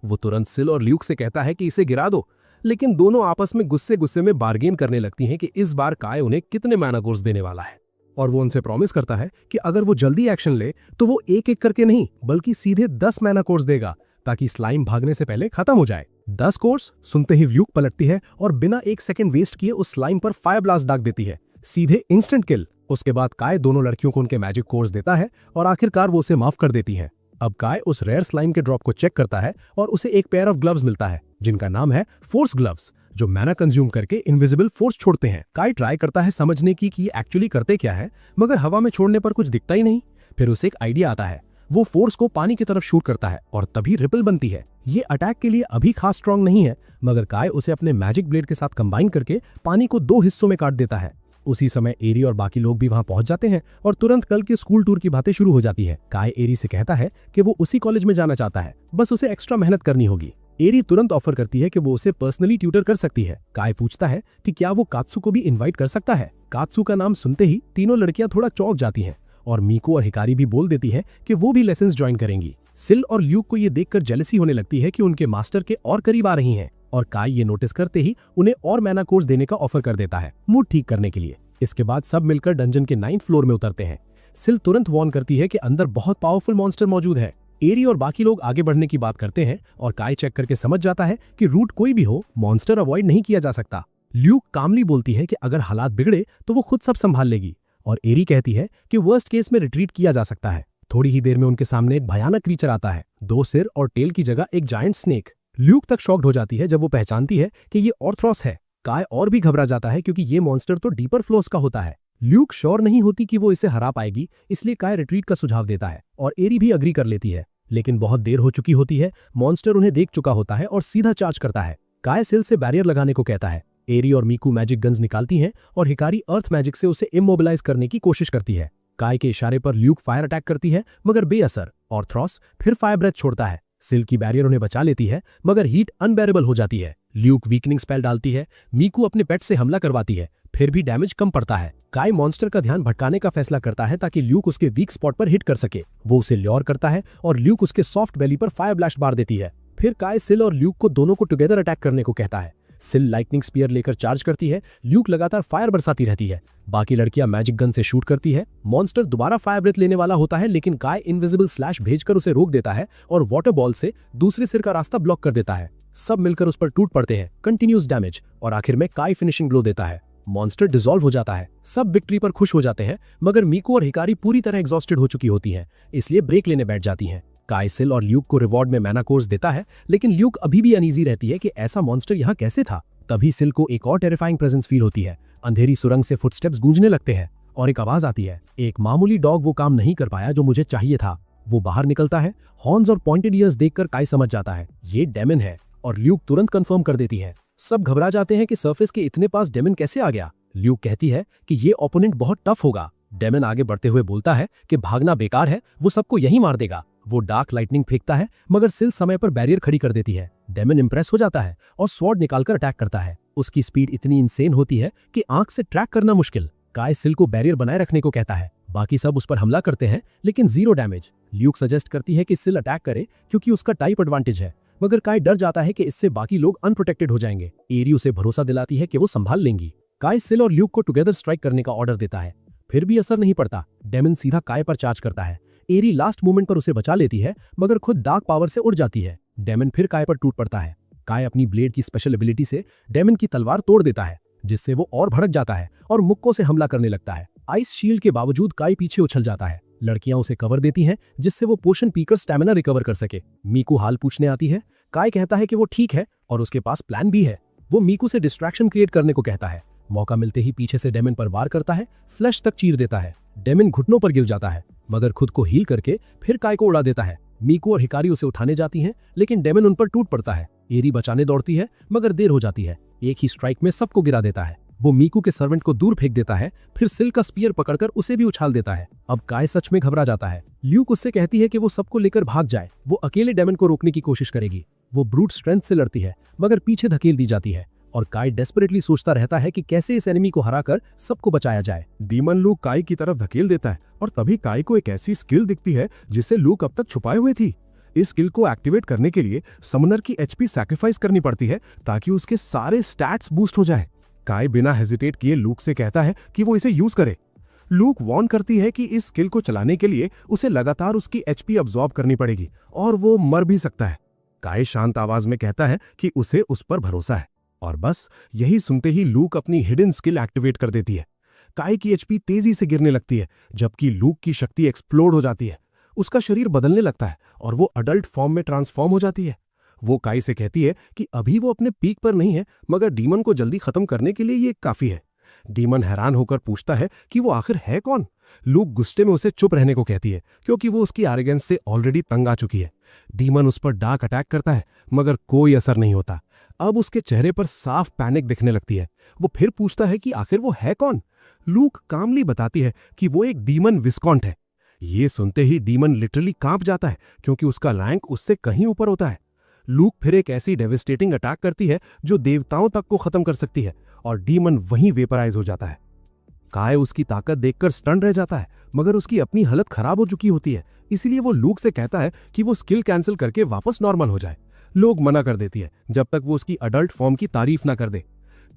वो तुरंत सिल और ल्यूक से कहता है कि इसे गिरा दो, लेकिन दोनों आपस में गुस्से में बार्गेन करने लगती हैं कि इस बार काय उन्हें कितने मैना कोर्स देने वाला है। और वो उनसे प्रॉमिस करता है कि अगर वो जल्दी एक्शन ले तो वो एक एक करके नहीं बल्कि सीधे 10 मैना कोर्स देगा, ताकि स्लाइम भागने से पहले खत्म हो जाए। 10 कोर्स सुनते ही ल्यूक पलटती है और बिना एक सेकंड वेस्ट किए उस स्लाइम पर फायर ब्लास्ट दाग देती है, सीधे इंस्टेंट किल। उसके बाद काय दोनों लड़कियों को उनके मैजिक कोर्स देता है और आखिरकार वो उसे माफ कर देती है। अब काय उस रेयर स्लाइम के ड्रॉप को चेक करता है और उसे एक पेयर ऑफ ग्लव्स मिलता है, जिनका नाम है फोर्स ग्लव्स, जो मैना कंज्यूम करके इनविजिबल फोर्स छोड़ते हैं। काय ट्राई करता है समझने की कि ये एक्चुअली करते क्या है, मगर हवा में छोड़ने पर कुछ दिखता ही नहीं। फिर उसे एक आइडिया आता है, वो फोर्स को पानी की तरफ शूट करता है और तभी रिपल बनती है। ये अटैक के लिए अभी खास स्ट्रांग नहीं है, मगर काय उसे अपने मैजिक ब्लेड के साथ कंबाइन करके पानी को 2 हिस्सों में काट देता है। उसी समय एरी और बाकी लोग भी वहां पहुंच जाते हैं और तुरंत कल के स्कूल टूर की बातें शुरू हो जाती है। काय एरी से कहता है कि वो उसी कॉलेज में जाना चाहता है, बस उसे एक्स्ट्रा मेहनत करनी होगी। एरी तुरंत ऑफर करती है कि वो उसे पर्सनली ट्यूटर कर सकती है। काय पूछता है कि क्या वो कात्सू को भी इनवाइट कर सकता है। कात्सू का नाम सुनते ही तीनों लड़कियां थोड़ा चौंक जाती हैं और मीको और हिकारी भी बोल देती है कि वो भी लेसन्स ज्वाइन करेंगी। सिल और ल्यूक को ये देखकर जेलसी होने लगती है कि उनके मास्टर के और करीब आ रही हैं, और काई ये नोटिस करते ही उन्हें और मैना कोर्स देने का ऑफर कर देता है मूड ठीक करने के लिए। इसके बाद सब मिलकर डंजन के 9th फ्लोर में उतरते हैं। सिल तुरंत वार्न करती है कि अंदर बहुत पावरफुल मॉन्स्टर मौजूद है। एरी और बाकी लोग आगे बढ़ने की बात करते हैं और काई चेक करके समझ जाता है कि रूट कोई भी हो, मॉन्स्टर अवॉइड नहीं किया जा सकता। ल्यूक कामली बोलती है कि अगर हालात बिगड़े तो वो खुद सब संभाल लेगी, और एरी कहती है कि वर्स्ट केस में रिट्रीट किया जा सकता है। थोड़ी ही देर में उनके सामने एक भयानक क्रीचर आता है, 2 सिर और टेल की जगह एक जायंट स्नेक। ल्यूक तक शॉक्ड हो जाती है जब वो पहचानती है कि ये ऑर्थ्रॉस है। काय और भी घबरा जाता है क्योंकि ये मॉन्स्टर तो डीपर फ्लोस का होता है। ल्यूक श्योर नहीं होती कि वो इसे हरा पाएगी, इसलिए काय रिट्रीट का सुझाव देता है और एरी भी अग्री कर लेती है। लेकिन बहुत देर हो चुकी होती है, मॉन्स्टर उन्हें देख चुका होता है और सीधा चार्ज करता है। काय सिल से बैरियर लगाने को कहता है। एरी और मीकू मैजिक गन्स निकालती हैं और हिकारी अर्थ मैजिक से उसे इमोबिलाइज करने की कोशिश करती है। काय के इशारे पर ल्यूक फायर अटैक करती है, मगर बेअसर। ऑर्थ्रॉस फिर फायर ब्रेथ छोड़ता है। सिल की बैरियर उन्हें बचा लेती है, मगर हीट अनबेरेबल हो जाती है। ल्यूक वीकनिंग स्पेल डालती है। मीकू अपने पेट से हमला करवाती है, फिर भी डैमेज कम पड़ता है। काय मॉन्स्टर का ध्यान भटकाने का फैसला करता है ताकि ल्यूक उसके वीक स्पॉट पर हिट कर सके। वो उसे ल्योर करता है और ल्यूक उसके सॉफ्ट बेली पर फायर ब्लास्ट मार देती है। फिर काय सिल और ल्यूक को दोनों को टुगेदर अटैक करने को कहता है। सिल लाइटनिंग स्पीयर लेकर चार्ज करती है। ल्यूक लगातार फायर बरसाती रहती है। बाकी लड़कियां मैजिक गन से शूट करती है। मॉन्स्टर दोबारा फायर ब्रेथ लेने वाला होता है, लेकिन काय इनविजिबल स्लैश भेजकर उसे रोक देता है और वाटर बॉल से दूसरे सिर का रास्ता ब्लॉक कर देता है। सब मिलकर उस पर टूट पड़ते हैं, कंटिन्यूस डैमेज, और आखिर में काय फिनिशिंग ब्लो देता है। मॉन्स्टर डिसॉल्व हो जाता है। सब विक्ट्री पर खुश हो जाते हैं, मगर मीकू और हिकारी पूरी तरह एग्जॉस्टेड हो चुकी होती हैं, इसलिए ब्रेक लेने बैठ जाती हैं। काय सिल और ल्यूक को रिवॉर्ड में मैना कोर्स देता है, लेकिन ल्यूक अभी भी अनईजी रहती है कि ऐसा मॉन्स्टर यहाँ कैसे था। तभी सिल को एक और टेरिफाइंग प्रेजेंस फील होती है। अंधेरी सुरंग से फुटस्टेप्स गूंजने लगते हैं और एक आवाज आती है, एक मामूली डॉग वो काम नहीं कर पाया जो मुझे चाहिए था। वो बाहर निकलता है। हॉर्न्स और पॉइंटेड ईयर्स देखकर काय समझ जाता है ये डेमन है, और ल्यूक तुरंत कंफर्म कर देती है। सब घबरा जाते हैं कि सरफेस के इतने पास डेमन कैसे आ गया। ल्यूक कहती है कि ये ओपोनेंट बहुत टफ होगा। डेमन आगे बढ़ते हुए बोलता है कि भागना बेकार है, वो सबको यहीं मार देगा। वो डार्क लाइटनिंग फेंकता है, मगर सिल समय पर बैरियर खड़ी कर देती है। डेमन इंप्रेस हो जाता है और स्वॉर्ड निकालकर अटैक करता है। उसकी स्पीड इतनी इंसेन होती है कि आंख से ट्रैक करना मुश्किल। काय सिल को बैरियर बनाए रखने को कहता है। बाकी सब उस पर हमला करते हैं, लेकिन 0 डैमेज। ल्यूक सजेस्ट करती है कि सिल अटैक करे क्योंकि उसका टाइप एडवांटेज है, मगर काय डर जाता है कि इससे बाकी लोग अनप्रोटेक्टेड हो जाएंगे। एरी उसे भरोसा दिलाती है कि वो संभाल लेंगी। काय सिल और ल्यूक को टुगेदर स्ट्राइक करने का ऑर्डर देता है, फिर भी असर नहीं पड़ता। डेमन सीधा काय पर चार्ज करता है। एरी लास्ट मोमेंट पर उसे बचा लेती है, मगर खुद डार्क पावर से उड़ जाती है। डेमन फिर काय पर टूट पड़ता है। काय अपनी ब्लेड की स्पेशल एबिलिटी से डेमन की तलवार तोड़ देता है, जिससे वो और भड़क जाता है और मुक्कों से हमला करने लगता है। आइस शील्ड के बावजूद काय पीछे उछल जाता है। लड़कियां उसे कवर देती हैं, जिससे वो पोशन पीकर स्टैमिना रिकवर कर सके। मीकू हाल पूछने आती है। काय कहता है कि वो ठीक है और उसके पास प्लान भी है। वो मीकू से डिस्ट्रैक्शन क्रिएट करने को कहता है। मौका मिलते ही पीछे से डेमन पर वार करता है, फ्लैश तक चीर देता है। डेमन घुटनों पर गिर जाता है, मगर खुद को हील करके फिर काय को उड़ा देता है। मीकू और हिकारी उसे उठाने जाती हैं, लेकिन डेमन उन पर टूट पड़ता है। एरी बचाने दौड़ती है, मगर देर हो जाती है। एक ही स्ट्राइक में सबको गिरा देता है। वो मीकू के सर्वेंट को दूर फेंक देता है, फिर सिल का स्पीयर पकड़कर उसे भी उछाल देता है। अब काय सच में घबरा जाता है। ल्यूक उससे कहती है कि वो सबको लेकर भाग जाए, वो अकेले डेमन को रोकने की कोशिश करेगी। वो ब्रूट स्ट्रेंथ से लड़ती है, मगर पीछे धकेल दी जाती है, और काय डेस्परेटली सोचता रहता है कि कैसे इस एनिमी को हराकर सबको बचाया जाए। डीमन लूक काय की तरफ धकेल देता है, और तभी काय को एक ऐसी स्किल दिखती है जिसे लूक अब तक छुपाए हुए थी। इस स्किल को एक्टिवेट करने के लिए समनर की एचपी सैक्रिफाइस करनी पड़ती है ताकि उसके सारे स्टैट्स बूस्ट हो जाए। काय बिना हेजिटेट किए लूक से कहता है कि वो इसे यूज करे। लूक वार्न करती है कि इस स्किल को चलाने के लिए उसे लगातार उसकी एचपी अब्सॉर्ब करनी पड़ेगी और वो मर भी सकता है। काय शांत आवाज में कहता है कि उसे उस पर भरोसा है, और बस यही सुनते ही लूक अपनी हिडन स्किल एक्टिवेट कर देती है। काय की एचपी तेजी से गिरने लगती है, जबकि लूक की शक्ति एक्सप्लोड हो जाती है। उसका शरीर बदलने लगता है और वो अडल्ट फॉर्म में ट्रांसफॉर्म हो जाती है। वो काय से कहती है कि अभी वो अपने पीक पर नहीं है, मगर डीमन को जल्दी खत्म करने के लिए ये काफी है। डीमन हैरान होकर पूछता है कि वो आखिर है कौन। लूक गुस्से में उसे चुप रहने को कहती है, क्योंकि वो उसकी एरोगेंस से ऑलरेडी तंग आ चुकी है। डीमन उस पर डार्क अटैक करता है, मगर कोई असर नहीं होता। अब उसके चेहरे पर साफ पैनिक दिखने लगती है। वो फिर पूछता है कि आखिर वो है कौन। लूक कामली बताती है कि वो एक डीमन विस्कॉन्ट है। ये सुनते ही डीमन लिटरली कांप जाता है, क्योंकि उसका रैंक उससे कहीं ऊपर होता है। लूक फिर एक ऐसी डेविस्टेटिंग अटैक करती है जो देवताओं तक को खत्म कर सकती है, और डीमन वहीं वेपराइज हो जाता है। काय उसकी ताकत देखकर स्टन रह जाता है, मगर उसकी अपनी हालत खराब हो चुकी होती है। इसीलिए वो लूक से कहता है कि वो स्किल कैंसिल करके वापस नॉर्मल हो जाए। लोग मना कर देती है जब तक वो उसकी अडल्ट फॉर्म की तारीफ ना कर दे।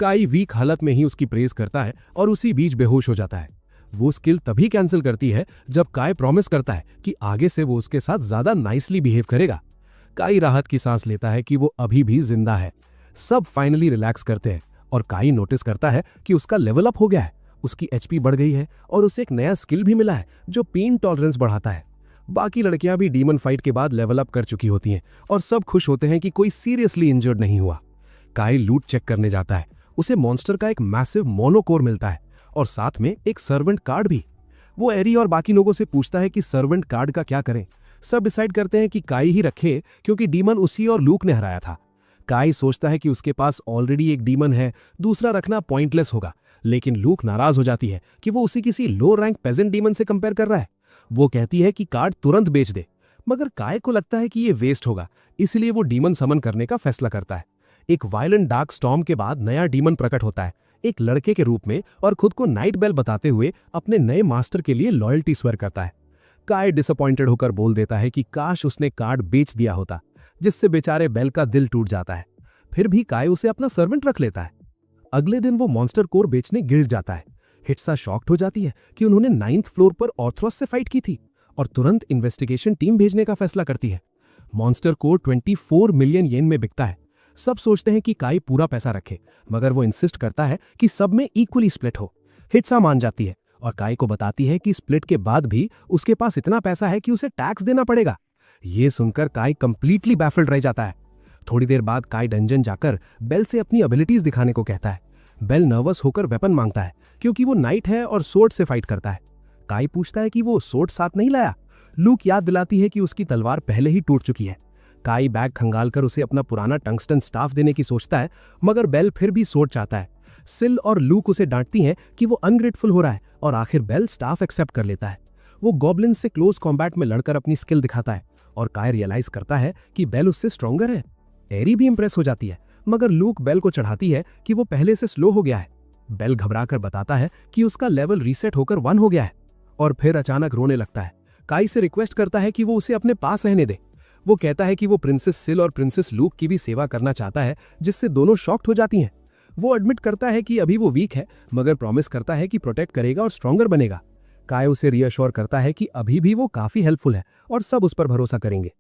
काई वीक हालत में ही उसकी प्रेज करता है और उसी बीच बेहोश हो जाता है। वो स्किल तभी कैंसिल करती है जब काय प्रॉमिस करता है कि आगे से वो उसके साथ ज्यादा नाइसली बिहेव करेगा। काई राहत की सांस लेता है कि वो अभी भी जिंदा है। सब फाइनली रिलैक्स करते हैं और काई नोटिस करता है कि उसका लेवल अप हो गया है, उसकी एचपी बढ़ गई है और उसे एक नया स्किल भी मिला है जो पेन टॉलरेंस बढ़ाता है। बाकी लड़कियां भी डीमन फाइट के बाद लेवल अप कर चुकी होती हैं और सब खुश होते हैं कि कोई सीरियसली इंजर्ड नहीं हुआ। काई लूट चेक करने जाता है। उसे मॉन्स्टर का एक मैसिव मोनोकोर मिलता है और साथ में एक सर्वेंट कार्ड भी। वो एरी और बाकी लोगों से पूछता है कि सर्वेंट कार्ड का क्या करें। सब डिसाइड करते हैं कि काई ही रखे क्योंकि डीमन उसी और लूक ने हराया था। काई सोचता है कि उसके पास ऑलरेडी एक डीमन है, दूसरा रखना पॉइंटलेस होगा, लेकिन लूक नाराज हो जाती है कि वो उसे किसी लो रैंक पेजेंट डीमन से कंपेयर कर रहा है। वो कहती है कि कार्ड तुरंत बेच दे, मगर काय को लगता है कि ये वेस्ट होगा, इसलिए वो डीमन समन करने का फैसला करता है। एक वायलेंट डार्क स्टॉर्म के बाद नया डीमन प्रकट होता है, एक लड़के के रूप में, और खुद को नाइट बेल बताते हुए अपने नए मास्टर के लिए लॉयल्टी स्वेयर करता है। काय डिसअपॉइंटेड होकर बोल देता है कि काश उसने कार्ड बेच दिया होता, जिससे बेचारे बेल का दिल टूट जाता है। फिर भी काय उसे अपना सर्वेंट रख लेता है। अगले दिन वो मॉन्स्टर कोर बेचने गिल्ड जाता है। हिट्सा शॉक्ड हो जाती है कि उन्होंने 9th फ्लोर पर ऑर्थरोस से फाइट की थी और तुरंत इन्वेस्टिगेशन टीम भेजने का फैसला करती है। मॉन्स्टर कोर 24 मिलियन येन में बिकता है। सब सोचते हैं कि काई पूरा पैसा रखे, मगर वो इंसिस्ट करता है कि सब में इक्वली स्प्लिट हो। हिट्सा मान जाती है और काई को बताती है कि स्प्लिट के बाद भी उसके पास इतना पैसा है कि उसे टैक्स देना पड़ेगा। ये सुनकर काई कंप्लीटली बैफल्ड रह जाता है। थोड़ी देर बाद काई डंजन जाकर बेल से अपनी एबिलिटीज दिखाने को कहता है। बेल नर्वस होकर वेपन मांगता है क्योंकि वो नाइट है और सोर्ड से फाइट करता है। काई पूछता है कि वो सोर्ड साथ नहीं लाया। लूक याद दिलाती है कि उसकी तलवार पहले ही टूट चुकी है। काई बैग खंगालकर उसे अपना पुराना टंगस्टन स्टाफ देने की सोचता है, मगर बेल फिर भी सोर्ड चाहता है। सिल और लूक उसे डांटती हैं कि वो अनग्रेटफुल हो रहा है और आखिर बेल स्टाफ एक्सेप्ट कर लेता है। वो गॉब्लिन से क्लोज कॉम्बैट में लड़कर अपनी स्किल दिखाता है और काय रियलाइज करता है कि बेल उससे स्ट्रॉन्गर है। एरी भी इंप्रेस हो जाती है, मगर लूक बेल को चढ़ाती है कि वो पहले से स्लो हो गया है। बेल घबराकर बताता है कि उसका लेवल रीसेट होकर 1 हो गया है और फिर अचानक रोने लगता है। काई से रिक्वेस्ट करता है कि वो उसे अपने पास रहने दे। वो कहता है कि वो प्रिंसेस सिल और प्रिंसेस लूक की भी सेवा करना चाहता है, जिससे दोनों शॉक्ड हो जाती हैं। वो एडमिट करता है कि अभी वो वीक है, मगर प्रॉमिस करता है कि प्रोटेक्ट करेगा और स्ट्रॉन्गर बनेगा। काय उसे रियश्योर करता है कि अभी भी वो काफी हेल्पफुल है और सब उस पर भरोसा करेंगे।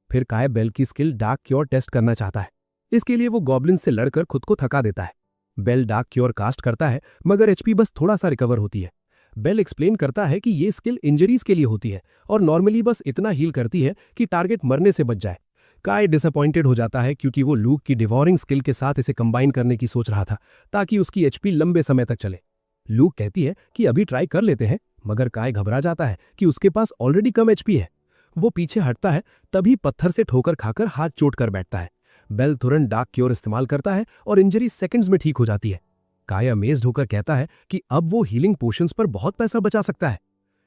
फिर काय बेल की स्किल डार्क क्योर टेस्ट करना चाहता है। इसके लिए वो गॉब्लिन से लड़कर खुद को थका देता है। बेल डार्क क्योर कास्ट करता है, मगर एचपी बस थोड़ा सा रिकवर होती है। बेल एक्सप्लेन करता है कि ये स्किल इंजरीज के लिए होती है और नॉर्मली बस इतना हील करती है कि टारगेट मरने से बच जाए। काय डिसअपॉइंटेड हो जाता है क्योंकि वो लूक की डिवॉरिंग स्किल के साथ इसे कंबाइन करने की सोच रहा था ताकि उसकी एचपी लंबे समय तक चले। लूक कहती है कि अभी ट्राई कर लेते हैं, मगर काय घबरा जाता है कि उसके पास ऑलरेडी कम एचपी है। वो पीछे हटता है, तभी पत्थर से ठोकर खाकर हाथ चोट कर बैठता है। बेल तुरंत डार्क क्योर इस्तेमाल करता है और इंजरी सेकंड्स में ठीक हो जाती है। काय अमेज्ड होकर कहता है कि अब वो हीलिंग पोशंस पर बहुत पैसा बचा सकता है।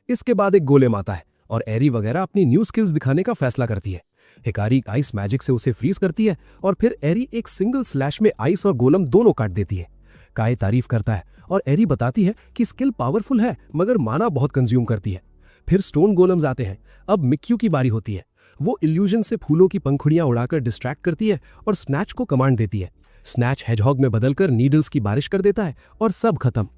इसके बाद एक गोलेम आता है और एरी वगैरह अपनी न्यू स्किल्स दिखाने का फैसला करती है। हिकारी आइस मैजिक से उसे फ्रीज करती है और फिर एरी एक सिंगल स्लैश में आइस और गोलम दोनों काट देती है। काय तारीफ करता है और एरी बताती है कि स्किल पावरफुल है, मगर माना बहुत कंज्यूम करती है। फिर स्टोन गोलम्स आते हैं। अब मिक्यू की बारी होती है। वो इल्यूजन से फूलों की पंखुड़ियां उड़ाकर डिस्ट्रैक्ट करती है और स्नैच को कमांड देती है। स्नैच हेजहॉग में बदलकर नीडल्स की बारिश कर देता है और सब खत्म।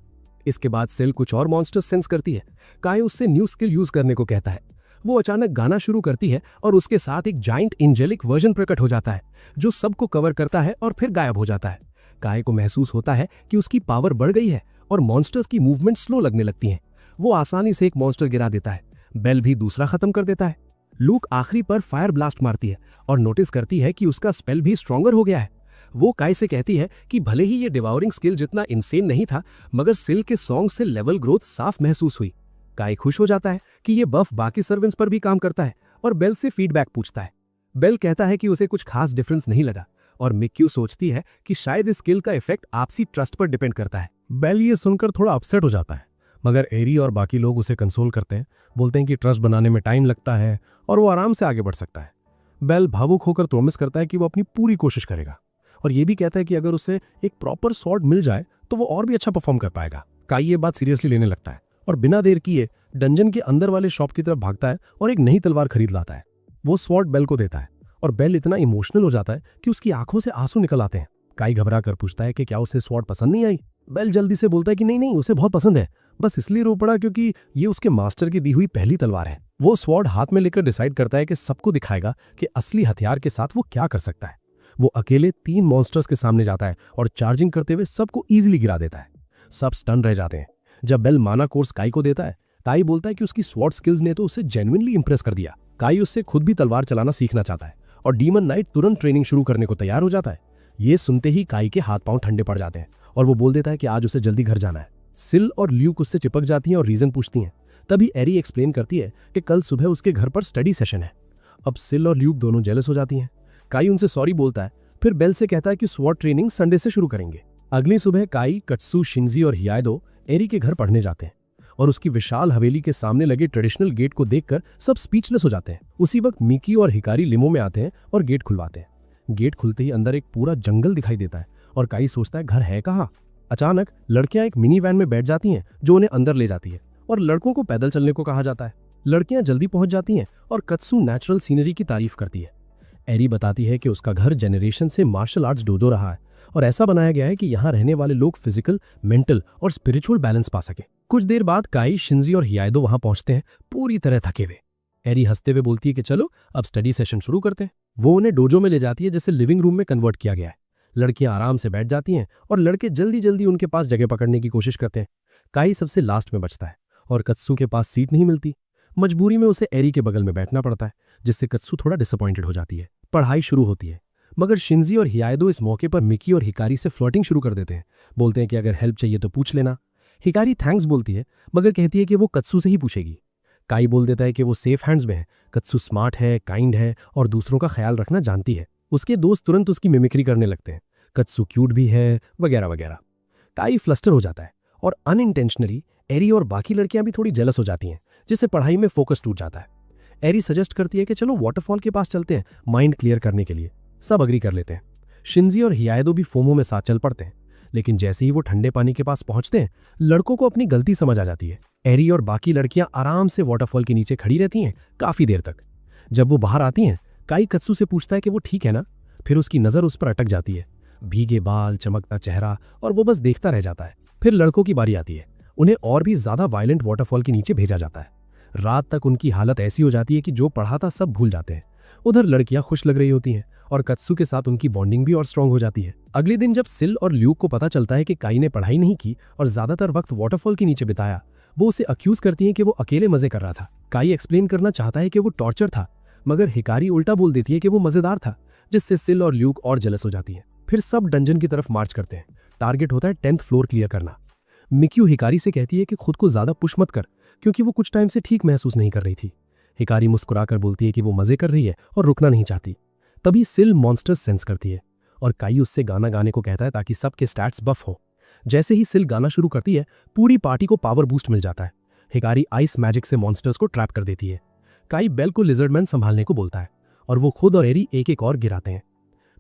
इसके बाद सेल कुछ और मॉन्स्टर्स सेंस करती है। काय उससे न्यू स्किल यूज करने को कहता है। वो अचानक गाना शुरू करती है और उसके साथ एक जाइंट एंजेलिक वर्जन प्रकट हो जाता है जो सबको कवर करता है और फिर गायब हो जाता है। काय को महसूस होता है कि उसकी पावर बढ़ गई है और मॉन्स्टर्स की मूवमेंट स्लो लगने लगती हैं। वो आसानी से एक मॉन्स्टर गिरा देता है। बेल भी दूसरा खत्म कर देता है। लूक आखिरी पर फायर ब्लास्ट मारती है और नोटिस करती है कि उसका स्पेल भी स्ट्रॉन्गर हो गया है। वो काय से कहती है कि भले ही ये डिवाउरिंग स्किल जितना इंसेन नहीं था, मगर सिल के सॉन्ग से लेवल ग्रोथ साफ महसूस हुई। काय खुश हो जाता है कि ये बफ बाकी सर्वेंट्स पर भी काम करता है और बेल से फीडबैक पूछता है। बेल कहता है कि उसे कुछ खास डिफरेंस नहीं लगा और मिक्यू सोचती है कि शायद इस स्किल का इफेक्ट आपसी ट्रस्ट पर डिपेंड करता है। बेल ये सुनकर थोड़ा अपसेट हो जाता है, मगर एरी और बाकी लोग उसे कंसोल करते हैं, बोलते हैं कि ट्रस्ट बनाने में टाइम लगता है और वो आराम से आगे बढ़ सकता है। बेल भावुक होकर प्रॉमिस करता है कि वो अपनी पूरी कोशिश करेगा और ये भी कहता है कि अगर उसे एक प्रॉपर सॉर्ड मिल जाए तो वो और भी अच्छा परफॉर्म कर पाएगा। काई ये बात सीरियसली लेने लगता है और बिना देर किए डंजन के अंदर वाले शॉप की तरफ भागता है और एक नई तलवार खरीद लाता है। वो स्वॉर्ड बेल को देता है और बेल इतना इमोशनल हो जाता है कि उसकी आंखों से आंसू निकल आते हैं। काई घबरा कर पूछता है कि क्या उसे स्वॉर्ड पसंद नहीं आई। बेल जल्दी से बोलता है कि नहीं नहीं, उसे बहुत पसंद है, बस इसलिए रो पड़ा क्योंकि ये उसके मास्टर की दी हुई पहली तलवार है। वो स्वॉर्ड हाथ में लेकर डिसाइड करता है कि सबको दिखाएगा कि असली हथियार के साथ वो क्या कर सकता है। वो अकेले 3 मॉन्स्टर्स के सामने जाता है और चार्जिंग करते हुए सबको ईजिली गिरा देता है। सब स्टन रह जाते हैं। जब बेल माना कोर्स काई को देता है, काई बोलता है कि उसकी स्वॉर्ड स्किल्स ने तो उसे जेन्युइनली इंप्रेस कर दिया। काई उससे खुद भी तलवार चलाना सीखना चाहता है और डीमन नाइट तुरंत ट्रेनिंग शुरू करने को तैयार हो जाता है। ये सुनते ही काई के हाथ पांव ठंडे पड़ जाते हैं और वो बोल देता है कि आज उसे जल्दी घर जाना है। सिल और ल्यूक उससे चिपक जाती हैं और रीजन पूछती हैं। तभी एरी एक्सप्लेन करती है कि कल सुबह उसके घर पर स्टडी सेशन है। अब सिल और ल्यूक दोनों जेलस हो जाती हैं। काई उनसे सॉरी बोलता है, फिर बेल से कहता है कि स्वॉर्ड ट्रेनिंग संडे से शुरू करेंगे। अगली सुबह काई, कत्सू, शिंजी और हियाइदो एरी के घर पढ़ने जाते हैं और उसकी विशाल हवेली के सामने लगे ट्रेडिशनल गेट को देखकर सब स्पीचलेस हो जाते हैं। उसी वक्त मिकी और हिकारी लिमो में आते हैं और गेट खुलवाते हैं। गेट खुलते ही अंदर एक पूरा जंगल दिखाई देता है और काई सोचता है घर है कहाँ। अचानक लड़कियां एक मिनी वैन में बैठ जाती हैं जो उन्हें अंदर ले जाती है और लड़कों को पैदल चलने को कहा जाता है। लड़कियां जल्दी पहुंच जाती हैं और कत्सू नेचुरल सीनरी की तारीफ करती है। एरी बताती है कि उसका घर जेनरेशन से मार्शल आर्ट्स डोजो रहा है और ऐसा बनाया गया है कि यहाँ रहने वाले लोग फिजिकल, मेंटल और स्पिरिचुअल बैलेंस पा सके। कुछ देर बाद काई, शिंजी और हियाइदो वहां पहुंचते हैं, पूरी तरह थके हुए। एरी हंसते हुए बोलती है कि चलो अब स्टडी सेशन शुरू करते हैं। वो उन्हें डोजो में ले जाती है जिसे लिविंग रूम में कन्वर्ट किया गया है। लड़कियां आराम से बैठ जाती हैं और लड़के जल्दी जल्दी उनके पास जगह पकड़ने की कोशिश करते हैं। काई सबसे लास्ट में बचता है और कत्सू के पास सीट नहीं मिलती। मजबूरी में उसे एरी के बगल में बैठना पड़ता है, जिससे कत्सू थोड़ा डिसअपॉइंटेड हो जाती है। पढ़ाई शुरू होती है, मगर शिंजी और हियाइदो इस मौके पर मिकी और हिकारी से फ्लर्टिंग शुरू कर देते हैं। बोलते हैं कि अगर हेल्प चाहिए तो पूछ लेना। हिकारी थैंक्स बोलती है, मगर कहती है कि वो कत्सू से ही पूछेगी। काई बोल देता है कि वो सेफ हैंड्स में है। कत्सू स्मार्ट है, काइंड है और दूसरों का ख्याल रखना जानती है। उसके दोस्त तुरंत उसकी मिमिक्री करने लगते हैं। कत्सू क्यूट भी है, वगैरह वगैरह। काई फ्लस्टर हो जाता है और अनइंटेंशनली एरी और बाकी लड़कियां भी थोड़ी जेलस हो जाती हैं, जिससे पढ़ाई में फोकस टूट जाता है। एरी सजेस्ट करती है कि चलो वाटरफॉल के पास चलते हैं माइंड क्लियर करने के लिए। सब अग्री कर लेते हैं। शिंजी और हियाइदो भी फोमो में साथ चल पड़ते हैं, लेकिन जैसे ही वो ठंडे पानी के पास पहुंचते हैं, लड़कों को अपनी गलती समझ आ जाती है। एरी और बाकी लड़कियां आराम से वाटरफॉल के नीचे खड़ी रहती हैं काफी देर तक। जब वो बाहर आती हैं, काई कत्सू से पूछता है कि वो ठीक है ना। फिर उसकी नजर उस पर अटक जाती है, भीगे बाल, चमकता चेहरा, और वो बस देखता रह जाता है। फिर लड़कों की बारी आती है। उन्हें और भी ज्यादा वायलेंट वाटरफॉल के नीचे भेजा जाता है। रात तक उनकी हालत ऐसी हो जाती है कि जो पढ़ा था सब भूल जाते हैं। उधर लड़कियां खुश लग रही होती हैं और कत्सू के साथ उनकी बॉन्डिंग भी और स्ट्रांग हो जाती है। अगले दिन जब सिल और ल्यूक को पता चलता है कि काई ने पढ़ाई नहीं की और ज्यादातर वक्त वाटरफॉल के नीचे बिताया, वो उसे अक्यूज करती हैं कि वो अकेले मजे कर रहा था। काई एक्सप्लेन करना चाहता है कि वो टॉर्चर था, मगर हिकारी उल्टा बोल देती है कि वो मजेदार था, जिससे सिल और ल्यूक और जेलस हो जाती है। फिर सब डंजन की तरफ मार्च करते हैं। टारगेट होता है 10th फ्लोर क्लियर करना। मिक्यू हिकारी से कहती है कि खुद को ज्यादा पुश मत कर, क्योंकि वो कुछ टाइम से ठीक महसूस नहीं कर रही थी। हिकारी मुस्कुराकर बोलती है कि वो मजे कर रही है और रुकना नहीं चाहती। तभी सिल मॉन्स्टर सेंस करती है और काई उससे गाना गाने को कहता है ताकि सबके स्टैट्स बफ हो। जैसे ही सिल गाना शुरू करती है, पूरी पार्टी को पावर बूस्ट मिल जाता है। हिकारी आइस मैजिक से मॉन्स्टर्स को ट्रैप कर देती है। काई बेल को लिजर्डमैन संभालने को बोलता है और वो खुद और एरी एक एक और गिराते हैं।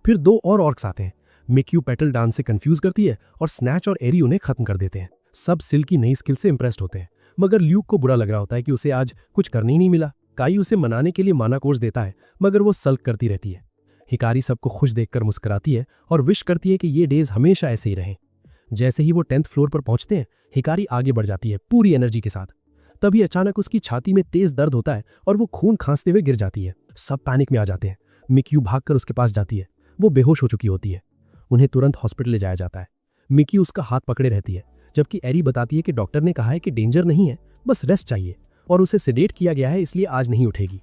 फिर 2 और ऑर्क्स आते हैं। मिक्यू पेटल डांस से कंफ्यूज करती है और स्नैच और एरी उन्हें खत्म कर देते हैं। सब सिल की नई स्किल से इंप्रेस्ड होते हैं, मगर ल्यूक को बुरा लग रहा होता है कि उसे आज कुछ करने ही नहीं मिला। काई उसे मनाने के लिए माना कोर्स देता है, मगर वो सल्क करती रहती है। हिकारी सबको खुश देखकर मुस्कुराती है और विश करती है कि ये डेज हमेशा ऐसे ही रहें। जैसे ही वो 10th फ्लोर पर पहुंचते हैं, हिकारी आगे बढ़ जाती है पूरी एनर्जी के साथ। तभी अचानक उसकी छाती में तेज दर्द होता है और वो खून खांसते हुए गिर जाती है। सब पैनिक में आ जाते हैं। मिक्यू भागकर उसके पास जाती है। वो बेहोश हो चुकी होती है। उन्हें तुरंत हॉस्पिटल ले जाया जाता है। मिक्यू उसका हाथ पकड़े रहती है, जबकि एरी बताती है कि डॉक्टर ने कहा है कि डेंजर नहीं है, बस रेस्ट चाहिए और उसे सेडेट किया गया है, इसलिए आज नहीं उठेगी।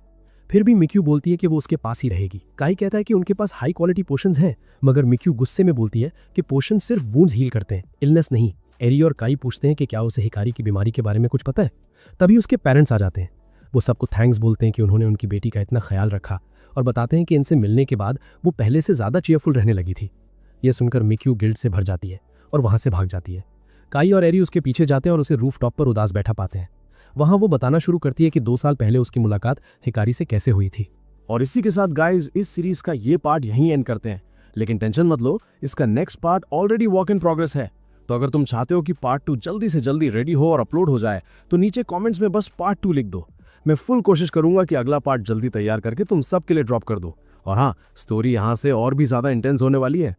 फिर भी मिक्यू बोलती है कि वो उसके पास ही रहेगी। काई कहता है कि उनके पास हाई क्वालिटी पोशंस हैं, मगर मिक्यू गुस्से में बोलती है कि पोशन सिर्फ वुंड्स हील करते हैं, इलनेस नहीं। एरी और काई पूछते हैं कि क्या उसे हिकारी की बीमारी के बारे में कुछ पता है। तभी उसके पेरेंट्स आ जाते हैं। वो सबको थैंक्स बोलते हैं कि उन्होंने उनकी बेटी का इतना ख्याल रखा और बताते हैं कि इनसे मिलने के बाद वो पहले से ज्यादा चेयरफुल रहने लगी थी। यह सुनकर मिक्यू गिल्ट से भर जाती है और वहां से भाग जाती है। काई और एरी उसके पीछे जाते हैं और उसे रूफटॉप पर उदास बैठा पाते हैं। वहां वो बताना शुरू करती है कि 2 साल पहले उसकी मुलाकात हिकारी से कैसे हुई थी। और इसी के साथ गाइज इस सीरीज का ये पार्ट यहीं एंड करते हैं, लेकिन टेंशन मत लो, इसका next part already work in progress है। तो अगर तुम चाहते हो कि पार्ट 2 जल्दी से जल्दी रेडी हो और अपलोड हो जाए तो नीचे कमेंट्स में बस पार्ट 2 लिख दो। मैं फुल कोशिश करूंगा कि अगला पार्ट जल्दी तैयार करके तुम सबके लिए ड्रॉप कर दो। और हाँ, स्टोरी यहाँ से और भी ज्यादा इंटेंस होने वाली है।